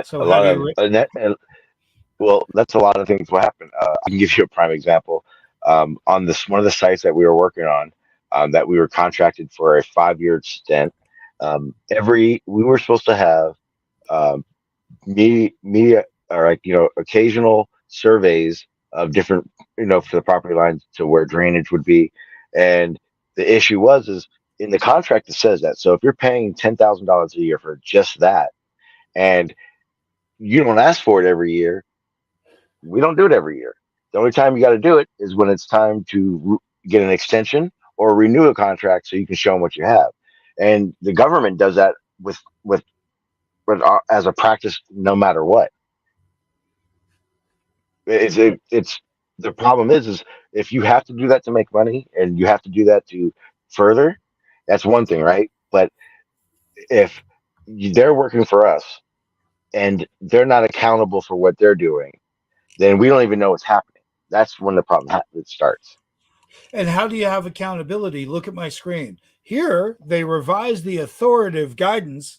So A how lot do of you well, that's a lot of things. What happened? I can give you a prime example. On this one of the sites that we were working on, that we were contracted for a 5-year stint. Every we were supposed to have um, media or like occasional surveys of different for the property lines to where drainage would be, and the issue was is in the contract it says that. So if you're paying $10,000 a year for just that, and you don't ask for it every year, we don't do it every year. The only time you got to do it is when it's time to get an extension or renew a contract, so you can show them what you have. And the government does that with as a practice, no matter what. It's the problem is if you have to do that to make money and you have to do that to further, that's one thing, right? But if they're working for us and they're not accountable for what they're doing, then we don't even know what's happening. That's when the problem starts. And how do you have accountability? Look at my screen. Here, they revised the authoritative guidance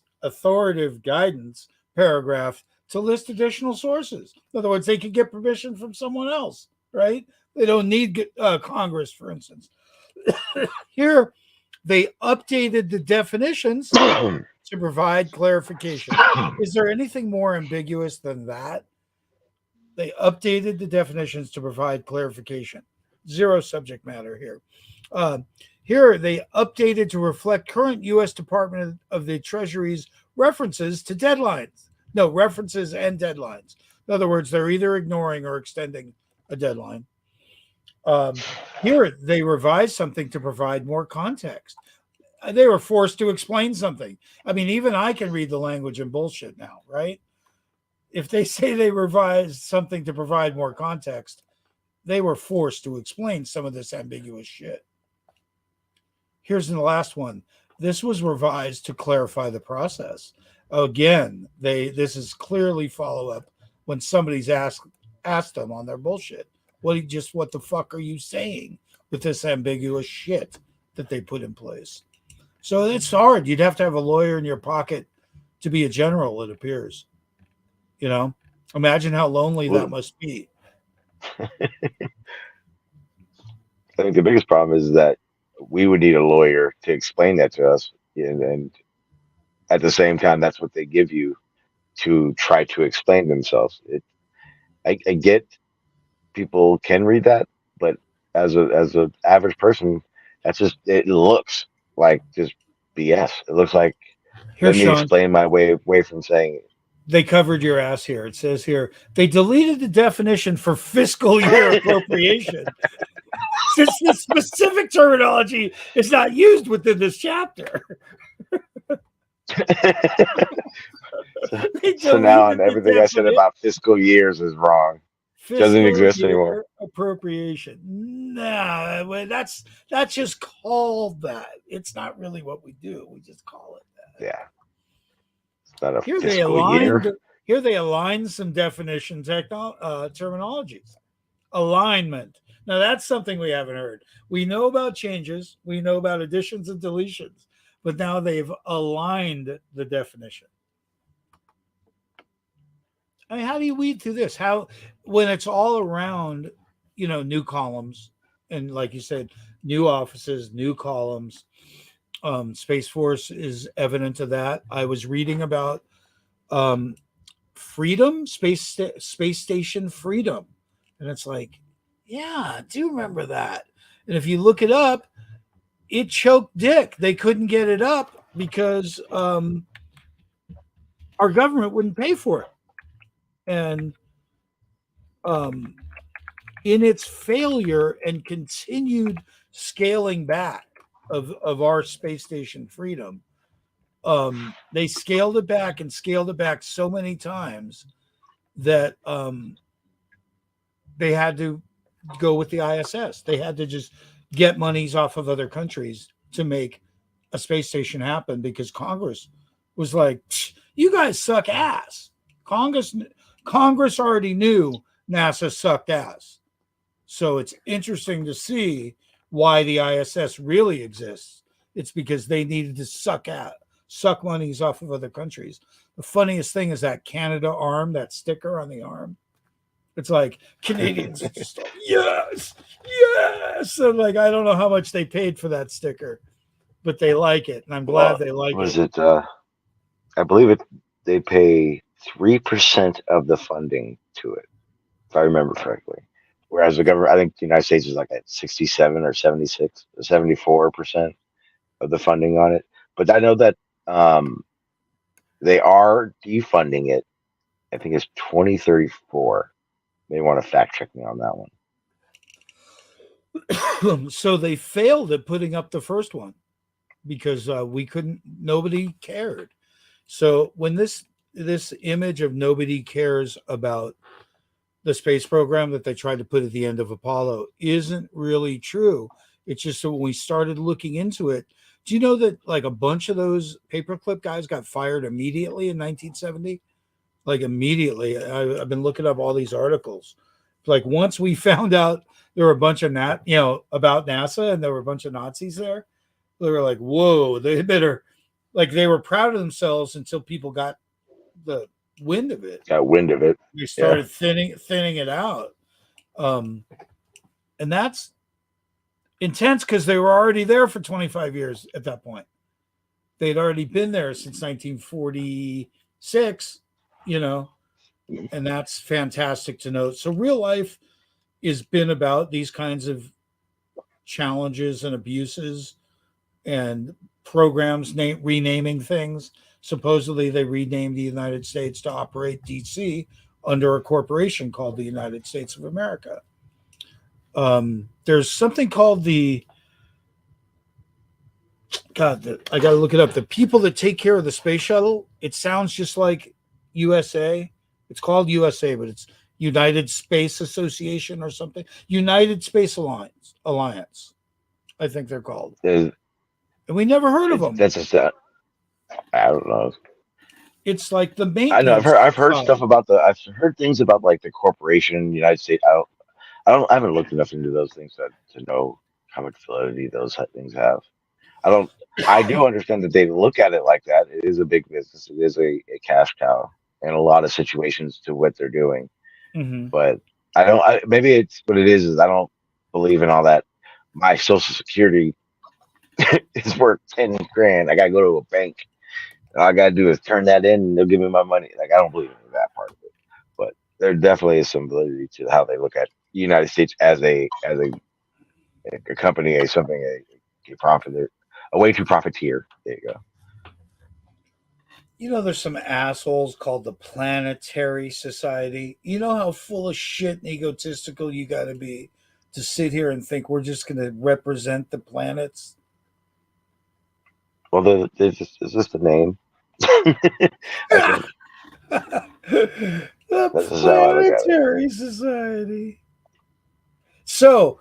paragraph to list additional sources. In other words, they could get permission from someone else, right? They don't need Congress, for instance. Here, they updated the definitions to provide clarification. Is there anything more ambiguous than that? They updated the definitions to provide clarification. Zero subject matter here. Uh, Here, they updated to reflect current U.S. Department of the Treasury's references to deadlines. No, references and deadlines. In other words, they're either ignoring or extending a deadline. Here, they revised something to provide more context. They were forced to explain something. I mean, even I can read the language and bullshit now, right? If they say they revised something to provide more context, they were forced to explain some of this ambiguous shit. Here's the last one. This was revised to clarify the process. Again, this is clearly follow up when somebody's asked them on their bullshit. What the fuck are you saying with this ambiguous shit that they put in place? So it's hard. You'd have to have a lawyer in your pocket to be a general, it appears. Imagine how lonely that Well, must be. I think the biggest problem is that we would need a lawyer to explain that to us, and at the same time, that's what they give you to try to explain themselves. I get people can read that, but as a average person, that's just it looks like just BS. It looks like let Here's me Sean. explain my way from saying They covered your ass here. It says here they deleted the definition for fiscal year appropriation since the specific terminology is not used within this chapter. it. so, They so now deleted on the everything I said definition about fiscal years is wrong. Doesn't fiscal exist anymore. year appropriation. Nah, that's just called that. It's not really what we do. We just call it that. Yeah, it's not a Here they fiscal year. aligned. Here they aligned some definition terminologies. Alignment. Now that's something we haven't heard. We know about changes. We know about additions and deletions, but now they've aligned the definition. I mean, how do you weed through this? How when it's all around, new columns and like you said, new offices, new columns. Space Force is evident of that. I was reading about um, Freedom, space station Freedom. And it's like, yeah, I do remember that. And if you look it up, it choked dick. They couldn't get it up because our government wouldn't pay for it. And in its failure and continued scaling back of our space station Freedom, they scaled it back and scaled it back so many times that they had to go with the ISS. They had to just get monies off of other countries to make a space station happen because Congress was like, you guys suck ass. Congress already knew NASA sucked ass. So it's interesting to see why the ISS really exists. It's because they needed to suck monies off of other countries. The funniest thing is that Canada arm, that sticker on the arm. It's like Canadians just yes. And like I don't know how much they paid for that sticker, but they like it, and I'm glad they like it. I believe it. They pay 3% of the funding to it, if I remember correctly. Whereas the government, I think the United States is like at 67 or 76, 74% of the funding on it. But I know that they are defunding it. I think it's 2034. They want to fact check me on that one. So they failed at putting up the first one because nobody cared. So when this image of nobody cares about the space program that they tried to put at the end of Apollo isn't really true. It's just that when we started looking into it, do you know that like a bunch of those paperclip guys got fired immediately in 1970? Like immediately. I've been looking up all these articles. Like once we found out there were a bunch of about NASA and there were a bunch of Nazis there, they were like, whoa, they better, like they were proud of themselves until people got the wind of it. They started thinning it out. And that's intense because they were already there for 25 years at that point. They'd already been there since 1946, and that's fantastic to note. So real life has been about these kinds of challenges and abuses and programs renaming things. Supposedly they renamed the United States to operate DC under a corporation called the United States of America. There's something called I got to look it up. The people that take care of the space shuttle, it sounds just like USA. It's called USA, but it's United Space Association or something. United Space Alliance, I think they're called. And we never heard of them. That's just I don't know. It's like the maintenance. I know. I've heard stuff about I've heard things about like the corporation, United States. I haven't looked enough into those things to know how much validity those things have. I do understand that they look at it like that. It is a big business. It is a cash cow in a lot of situations to what they're doing. Mm-hmm. But maybe it's what it is I don't believe in all that. My Social Security is worth 10 grand. I got to go to a bank. All I got to do is turn that in and they'll give me my money. Like, I don't believe in that part of it. But there definitely is some validity to how they look at the United States as a company, a profit, a way to profiteer. There you go. There's some assholes called the Planetary Society. You know how full of shit and egotistical you got to be to sit here and think we're just going to represent the planets? Well, is this the name? The Planetary Society. So,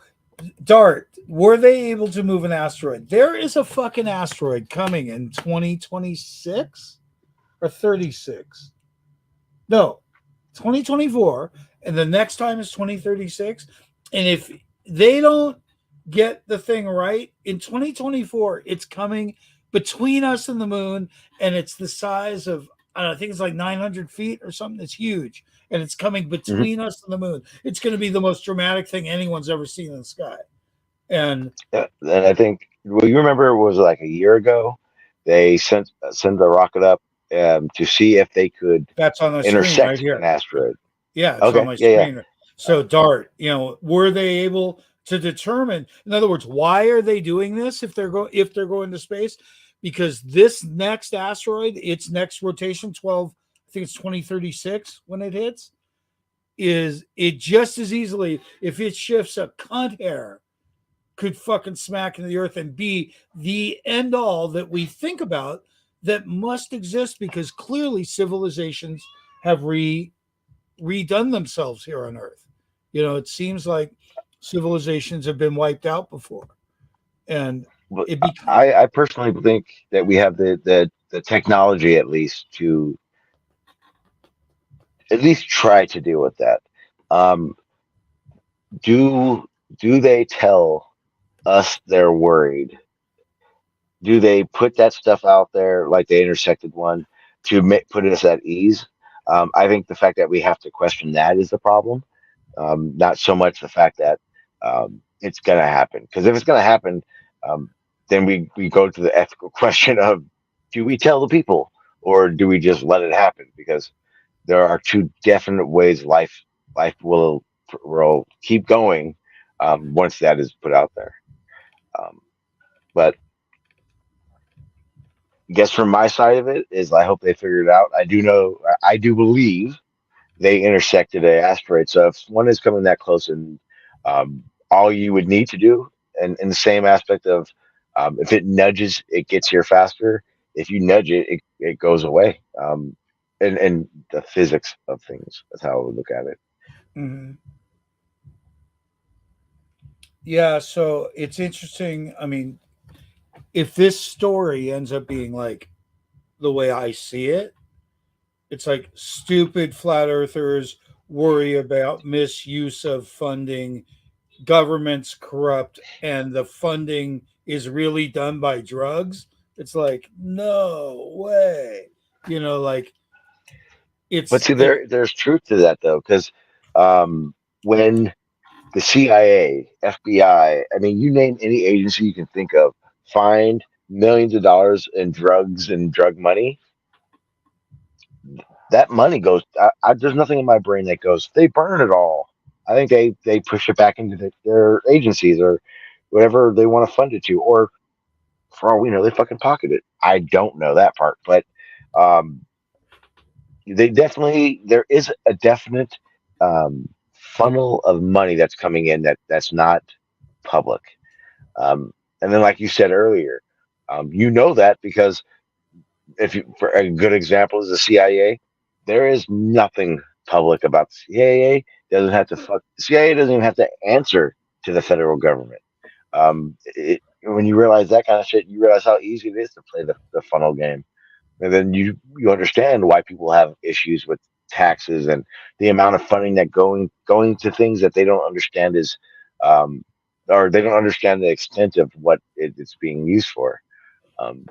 Dart, were they able to move an asteroid? There is a fucking asteroid coming in 2026 or 36. No, 2024. And the next time is 2036. And if they don't get the thing right, in 2024, it's coming between us and the moon, and it's the size of, I think it's like 900 feet or something. It's huge, and it's coming between us and the moon. It's going to be the most dramatic thing anyone's ever seen in the sky. And I think, well, you remember it was like a year ago, they sent the rocket up, to see if they could That's on the screen right intersect here. an asteroid. Yeah, it's on Okay, my yeah, yeah. screen. So DART, were they able to determine? In other words, why are they doing this if they're going to space? Because this next asteroid, its next rotation, 12, I think it's 2036 when it hits, is it just as easily if it shifts a cunt hair could fucking smack into the earth and be the end all that we think about that must exist because clearly civilizations have redone themselves here on Earth. It seems like civilizations have been wiped out before, and But it be I personally think that we have the technology at least to at least try to deal with that. Um, do do they tell us they're worried? Do they put that stuff out there like the intersected one to put us at ease? I think the fact that we have to question that is the problem, not so much the fact that it's going to happen. Because if it's going to happen, um, then we go to the ethical question of do we tell the people or do we just let it happen? Because there are two definite ways life will keep going once that is put out there. Um, but I guess from my side of it is I hope they figure it out. I do know, I do believe they intersected an asteroid. So if one is coming that close, and all you would need to do, and in the same aspect of if it nudges, it gets here faster. If you nudge it, it goes away. And the physics of things. That's how I would look at it. Mhm. Yeah, so it's interesting. I mean, if this story ends up being like the way I see it, it's like stupid flat earthers worry about misuse of funding, government's corrupt, and the funding is really done by drugs. It's like, no way. Like But it's see, it. there's truth to that though, because when the CIA, FBI, I mean, you name any agency you can think of, find millions of dollars in drugs and drug money, that money goes, there's nothing in my brain that goes, they burn it all. I think they push it back into their agencies or whatever they want to fund it to, or for all we know, they fucking pocket it. I don't know that part, but um, there is a definite funnel of money that's coming in that's not public. Um, and then, like you said earlier, you know that because if you, for a good example is the CIA, there is nothing public about the CIA. Doesn't have to fuck. The CIA doesn't even have to answer to the federal government. When you realize that kind of shit, you realize how easy it is to play the funnel game, and then you understand why people have issues with taxes and the amount of funding that going to things that they don't understand is um, or they don't understand the extent of what it's being used for, um,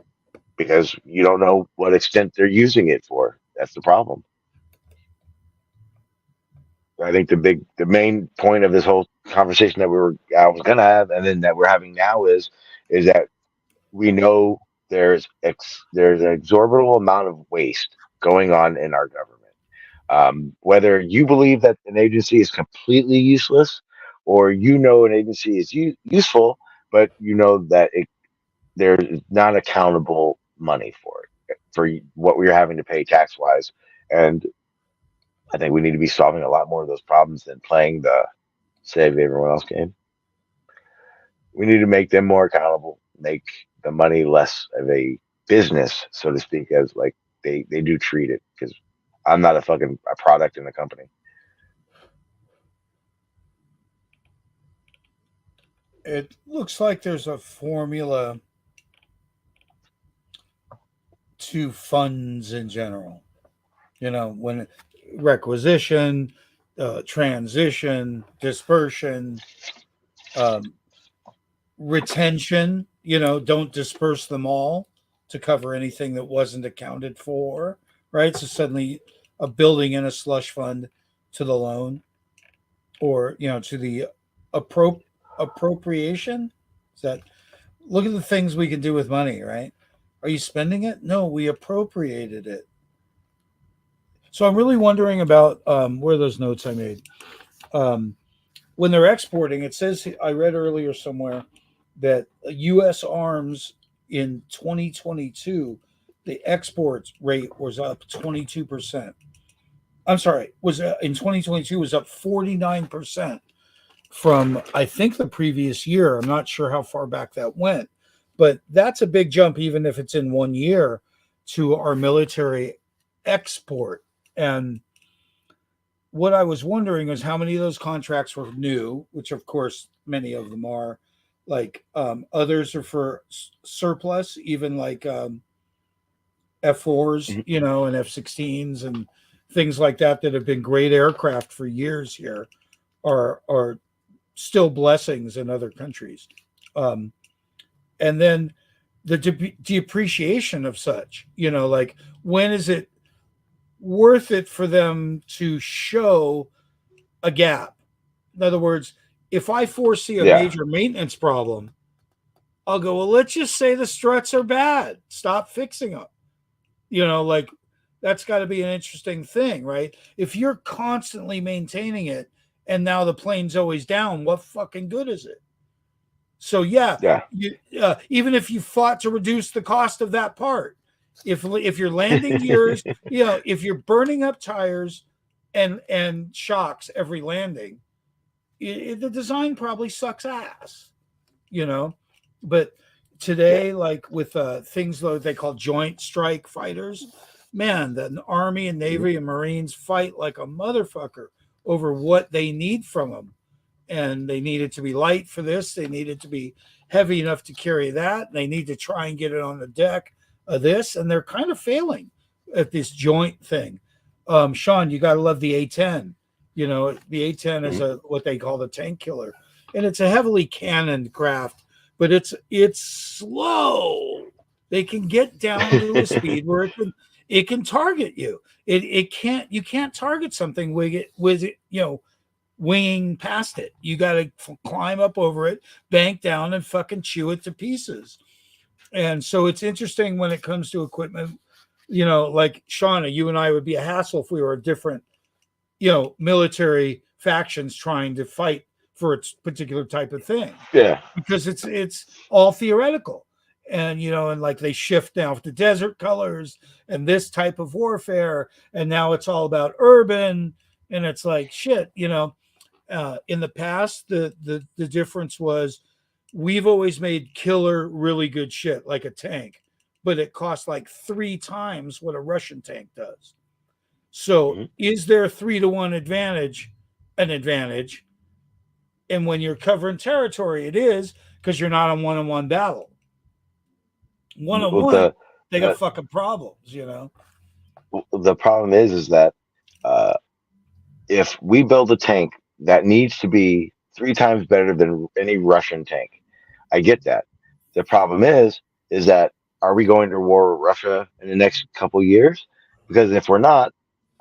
because you don't know what extent they're using it for. That's the problem. I think the main point of this whole conversation that I was gonna have, and then that we're having now is that we know there's an exorbitant amount of waste going on in our government. Whether you believe that an agency is completely useless, or an agency is useful, but you know that there's not accountable money for it for what we're having to pay tax wise, and I think we need to be solving a lot more of those problems than playing the save everyone else game. We need to make them more accountable, make the money less of a business, so to speak, as like they do treat it. Because I'm not a product in the company. It looks like there's a formula to funds in general. When requisition, transition, dispersion, um, retention. Don't disperse them all to cover anything that wasn't accounted for. Right. So suddenly a building in a slush fund to the loan, or to the appropriation. Is that look at the things we can do with money, right? Are you spending it? No, we appropriated it. So I'm really wondering about where are those notes I made. Um, when they're exporting, it says I read earlier somewhere that U.S. arms in 2022, the export rate was up 22%. I'm sorry, was in 2022 was up 49% from I think the previous year. I'm not sure how far back that went, but that's a big jump, even if it's in 1 year, to our military export. And what I was wondering is how many of those contracts were new, which of course many of them are. Like others are for surplus, even like F4s, Mhm. and F-16s and things like that have been great aircraft for years here, are still blessings in other countries. Um, and then the depreciation of such, like when is it worth it for them to show a gap? In other words, if I foresee a Yeah, major maintenance problem, I'll go, well, let's just say the struts are bad. Stop fixing them. Like that's got to be an interesting thing, right? If you're constantly maintaining it and now the plane's always down, what fucking good is it? So yeah, yeah, even if you fought to reduce the cost of that part, if you're landing gears, if you're burning up tires and shocks every landing, the design probably sucks ass, you know. But yeah, today, like with things that they call joint strike fighters, man, the Army and mhm, Navy and Marines fight like a motherfucker over what they need from them. And they need it to be light for this. They need it to be heavy enough to carry that. They need to try and get it on the deck of this. And they're kind of failing at this joint thing. Sean, you got to love the A-10. The A-10 is mhm. what they call the tank killer, and it's a heavily cannoned craft, but it's slow. They can get down to a speed where it can target you. It can't you can't target something with it winging past it. You got to climb up over it, bank down, and fucking chew it to pieces. And so it's interesting when it comes to equipment. Like Shauna, you and I would be a hassle if we were different, military factions trying to fight for its particular type of thing, Yeah, because it's all theoretical. And and like they shift now to desert colors and this type of warfare, and now it's all about urban, and it's like shit. In the past, the difference was we've always made killer really good shit like a tank, but it costs like 3 times what a Russian tank does. So mhm. is there 3-to-1 advantage an advantage? And when you're covering territory, it is, because you're not in one-on-one battle. One on Well, one, they got the fucking problems, the problem is that uh, if we build a tank that needs to be 3 times better than any Russian tank, I get that. The problem is that are we going to war with Russia in the next couple of years? Because if we're not,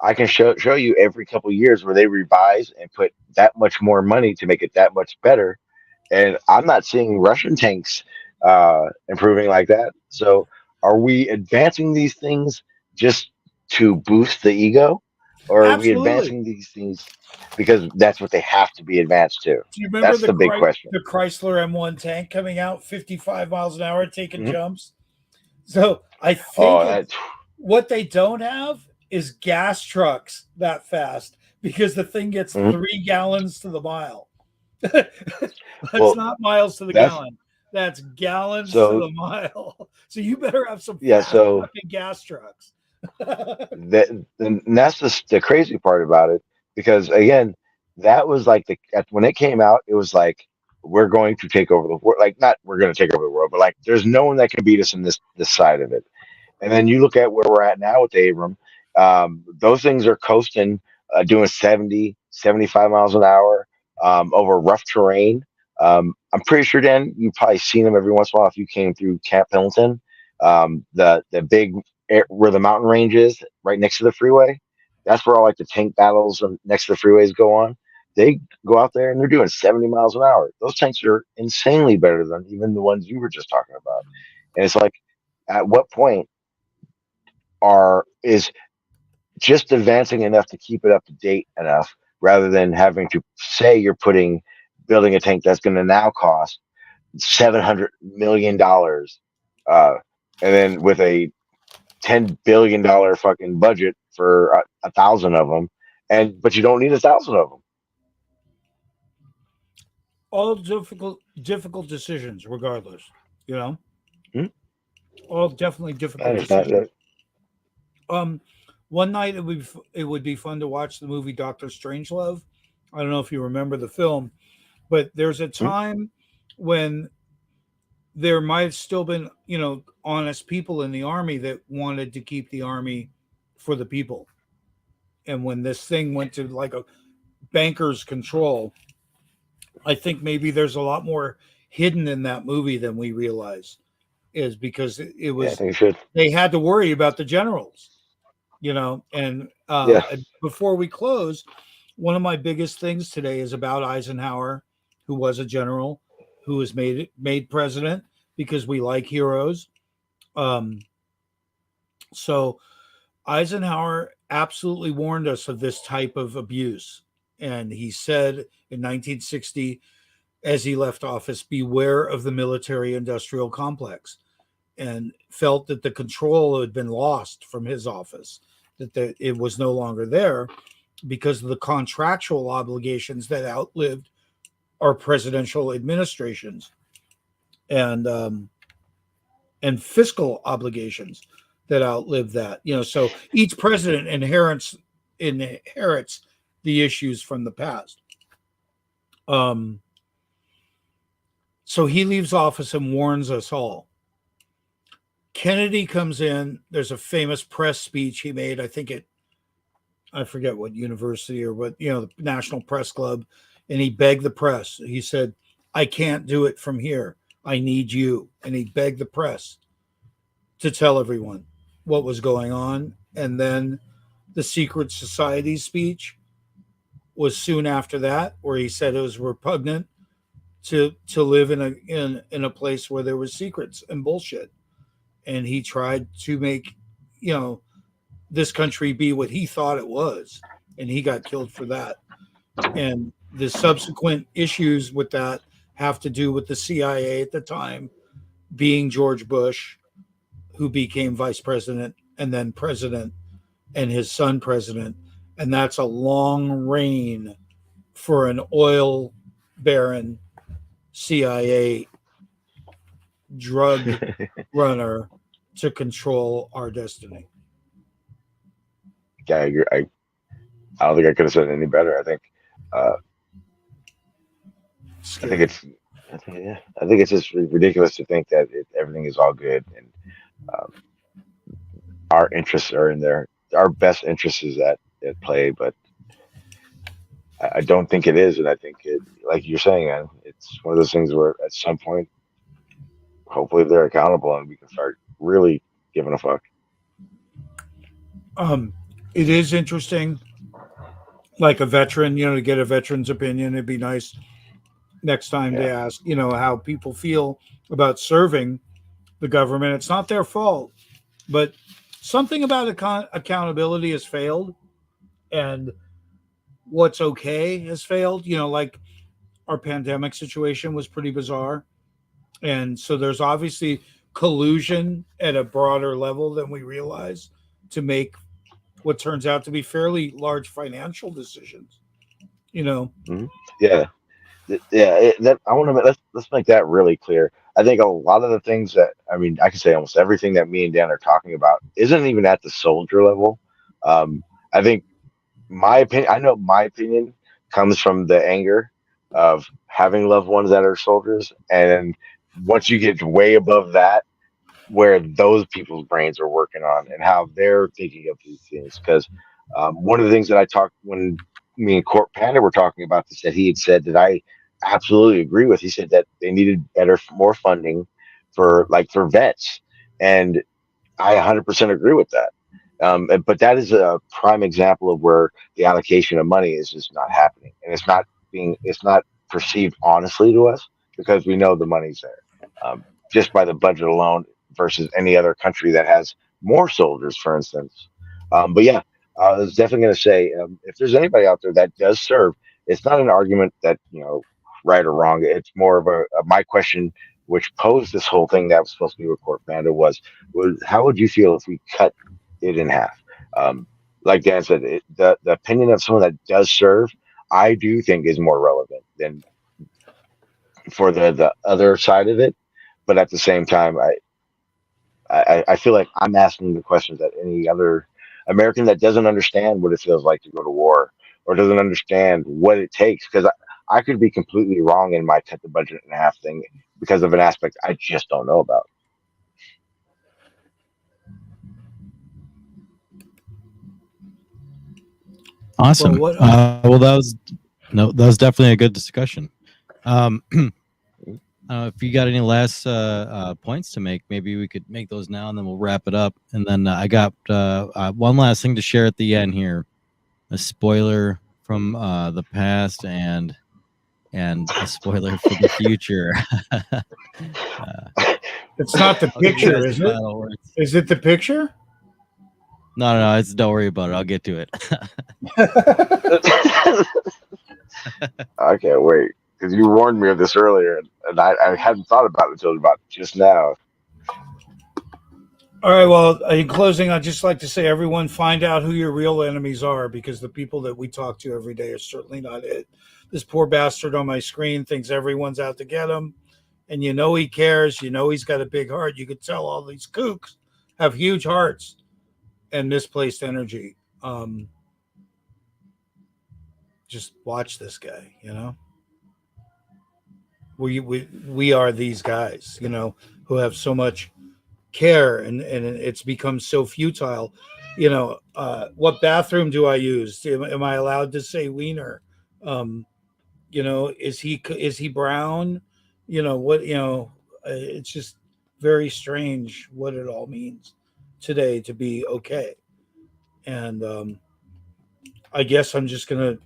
I can show you every couple of years where they revise and put that much more money to make it that much better. And I'm not seeing Russian tanks improving like that. So are we advancing these things just to boost the ego, or are we Absolutely. advancing these things because that's what they have to be advanced to? Do you remember That's the the big question. the Chrysler M1 tank coming out 55 miles an hour taking Mhm. jumps? So I think Oh, that what they don't have is gas trucks that fast, because the thing gets mhm. 3 gallons to the mile. That's Well, not miles to the that's gallon. That's gallons to so the mile. So you better have some yeah. fast So fucking gas trucks. and that's the crazy part about it, because again, that was like when it came out, it was like we're going to take over the world. Like not we're going to take over the world, but like there's no one that can beat us in this side of it. And then you look at where we're at now with the Abram. Those things are coasting, doing 70, 75 miles an hour over rough terrain. I'm pretty sure, Dan, you've probably seen them every once in a while if you came through Camp Pendleton. The big where the mountain range is, right next to the freeway. That's where all like the tank battles next to the freeways go on. They go out there and they're doing 70 miles an hour. Those tanks are insanely better than even the ones you were just talking about. And it's like, at what point are is just advancing enough to keep it up to date enough, rather than having to say you're building a tank that's going to now cost $700 million, and then with a $10 billion fucking budget for a thousand of them, but you don't need a thousand of them. All difficult decisions, regardless. You know, Hmm? all definitely difficult And it's not decisions. Um, One night it would be fun to watch the movie Doctor Strangelove. I don't know if you remember the film, but there's a hmm? time when there might have still been, honest people in the army that wanted to keep the army for the people. And when this thing went to like a banker's control, I think maybe there's a lot more hidden in that movie than we realize, is because it Yeah, I was, think you should. they had to worry about the generals, and Yeah. before we close, one of my biggest things today is about Eisenhower, who was a general, who was made president because we like heroes. Um, so Eisenhower absolutely warned us of this type of abuse. And he said in 1960, as he left office, beware of the military industrial complex, and felt that the control had been lost from his office, that it was no longer there because of the contractual obligations that outlived our presidential administrations, and fiscal obligations that outlive that. So each president inherits the issues from the past. Um, so he leaves office and warns us all. Kennedy comes in. There's a famous press speech he made. I forget what university or what, the National Press Club, and he begged the press. He said, "I can't do it from here. I need you." And he begged the press to tell everyone what was going on. And then the secret society speech was soon after that, where he said it was repugnant to live in a place where there was secrets and bullshit. And he tried to make, you know, this country be what he thought it was, and he got killed for that. And the subsequent issues with that have to do with the CIA at the time being George Bush, who became vice president and then president, and his son president. And that's a long reign for an oil baron, CIA drug runner to control our destiny. Yeah, I don't think I could have said it any better. Uh, I think Scary. it's, yeah, I think it's just ridiculous to think that everything is all good, and um, our interests are in there. Our best interest is at play, but I don't think it is, and I think like you're saying, man, it's one of those things where at some point, hopefully, they're accountable and we can start really giving a fuck. Um, it is interesting, like a veteran, to get a veteran's opinion. It'd be nice next time to Yeah. ask, how people feel about serving the government. It's not their fault, but something about accountability has failed, and what's okay has failed. Like our pandemic situation was pretty bizarre. And so there's obviously collusion at a broader level than we realize to make what turns out to be fairly large financial decisions. You know, Hmm. Yeah. Yeah, that I want to let's make that really clear. I think a lot of the things that, I mean, I can say almost everything that me and Dan are talking about isn't even at the soldier level. Um, I think my opinion, I know my opinion comes from the anger of having loved ones that are soldiers, and once you get way above that, where those people's brains are working on and how they're thinking of these things. Because one of the things that I talked when me and Court Panda were talking about this, that he had said that I absolutely agree with. He said that they needed more funding for vets, and I 100% agree with that. But that is a prime example of where the allocation of money is just not happening, and it's not perceived honestly to us because we know the money's there, just by the budget alone versus any other country that has more soldiers, for instance. But yeah, I was definitely going to say, if there's anybody out there that does serve, it's not an argument that right or wrong. It's more of a my question, which posed this whole thing that was supposed to be with Court Panda was how would you feel if we cut it in half? Um, like Dan said, the opinion of someone that does serve, I do think is more relevant than for the other side of it. But at the same time, I feel like I'm asking the questions that any other American that doesn't understand what it feels like to go to war or doesn't understand what it takes. Because I could be completely wrong in my cut the budget in half thing because of an aspect I just don't know about. Awesome. Well, that was definitely a good discussion. If you got any last points to make, maybe we could make those now, and then we'll wrap it up. And then I got one last thing to share at the end here, a spoiler from the past and a spoiler for the future. It's not the picture, is it? Is it the picture? No, don't worry about it. I'll get to it. I can't wait because you warned me of this earlier, and I hadn't thought about it until about just now. All right. Well, in closing, I'd just like to say, everyone, find out who your real enemies are, because the people that we talk to every day are certainly not it. This poor bastard on my screen thinks everyone's out to get him, and he cares. He's got a big heart. You could tell all these kooks have huge hearts and misplaced energy. Just watch this guy. We are these guys, who have so much care, and it's become so futile. What bathroom do I use? Am I allowed to say wiener? Is he brown? It's just very strange what it all means today to be okay. And I guess I'm just gonna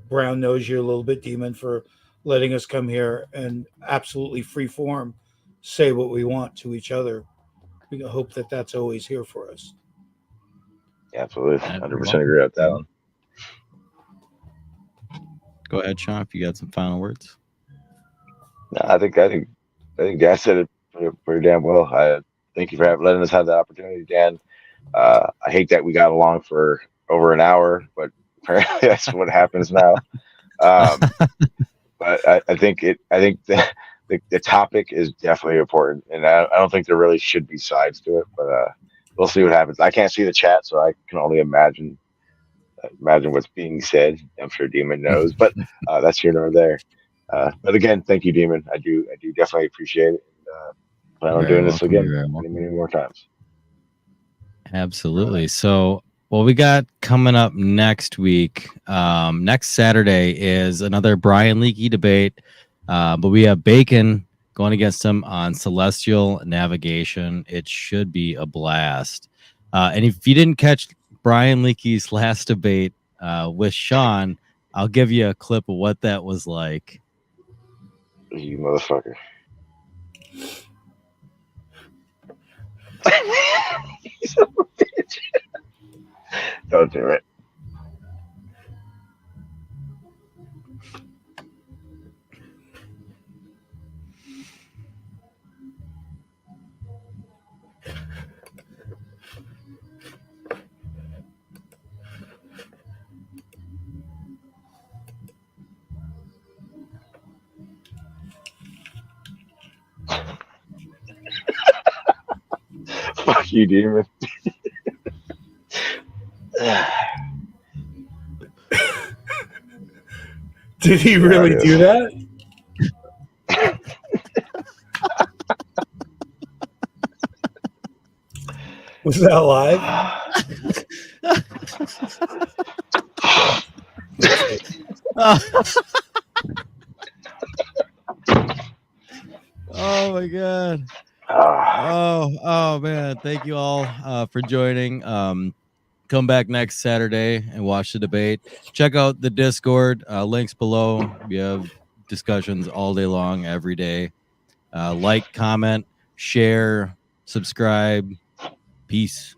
brown nose you a little bit, Demon, for letting us come here and absolutely free form say what we want to each other. We hope that that's always here for us. Absolutely, 100% agree with that one. Go ahead, Sean, if you got some final words. No, I think Dan said it pretty damn well. I thank you for letting us have the opportunity, Dan. I hate that we got along for over an hour, but apparently that's what happens now. But I think the topic is definitely important, and I don't think there really should be sides to it. But we'll see what happens. I can't see the chat, so I can only imagine what's being said. I'm sure Demon knows, but that's here nor there. But again, thank you, Demon. I do definitely appreciate it. And, plan on doing this again many more times. Absolutely. So what we got coming up next week, next Saturday, is another Brian Leakey debate, but we have Bacon going against him on celestial navigation. It should be a blast. And if you didn't catch Brian Leakey's last debate with Sean, I'll give you a clip of what that was like. You motherfucker. He's a bitch. Don't do it. Fuck you, Demon. Did he really do that? Was that live? Oh my god. Oh man, thank you all for joining. Come back next Saturday and watch the debate. Check out the Discord, links below. We have discussions all day long, every day. Like, comment, share, subscribe. Peace.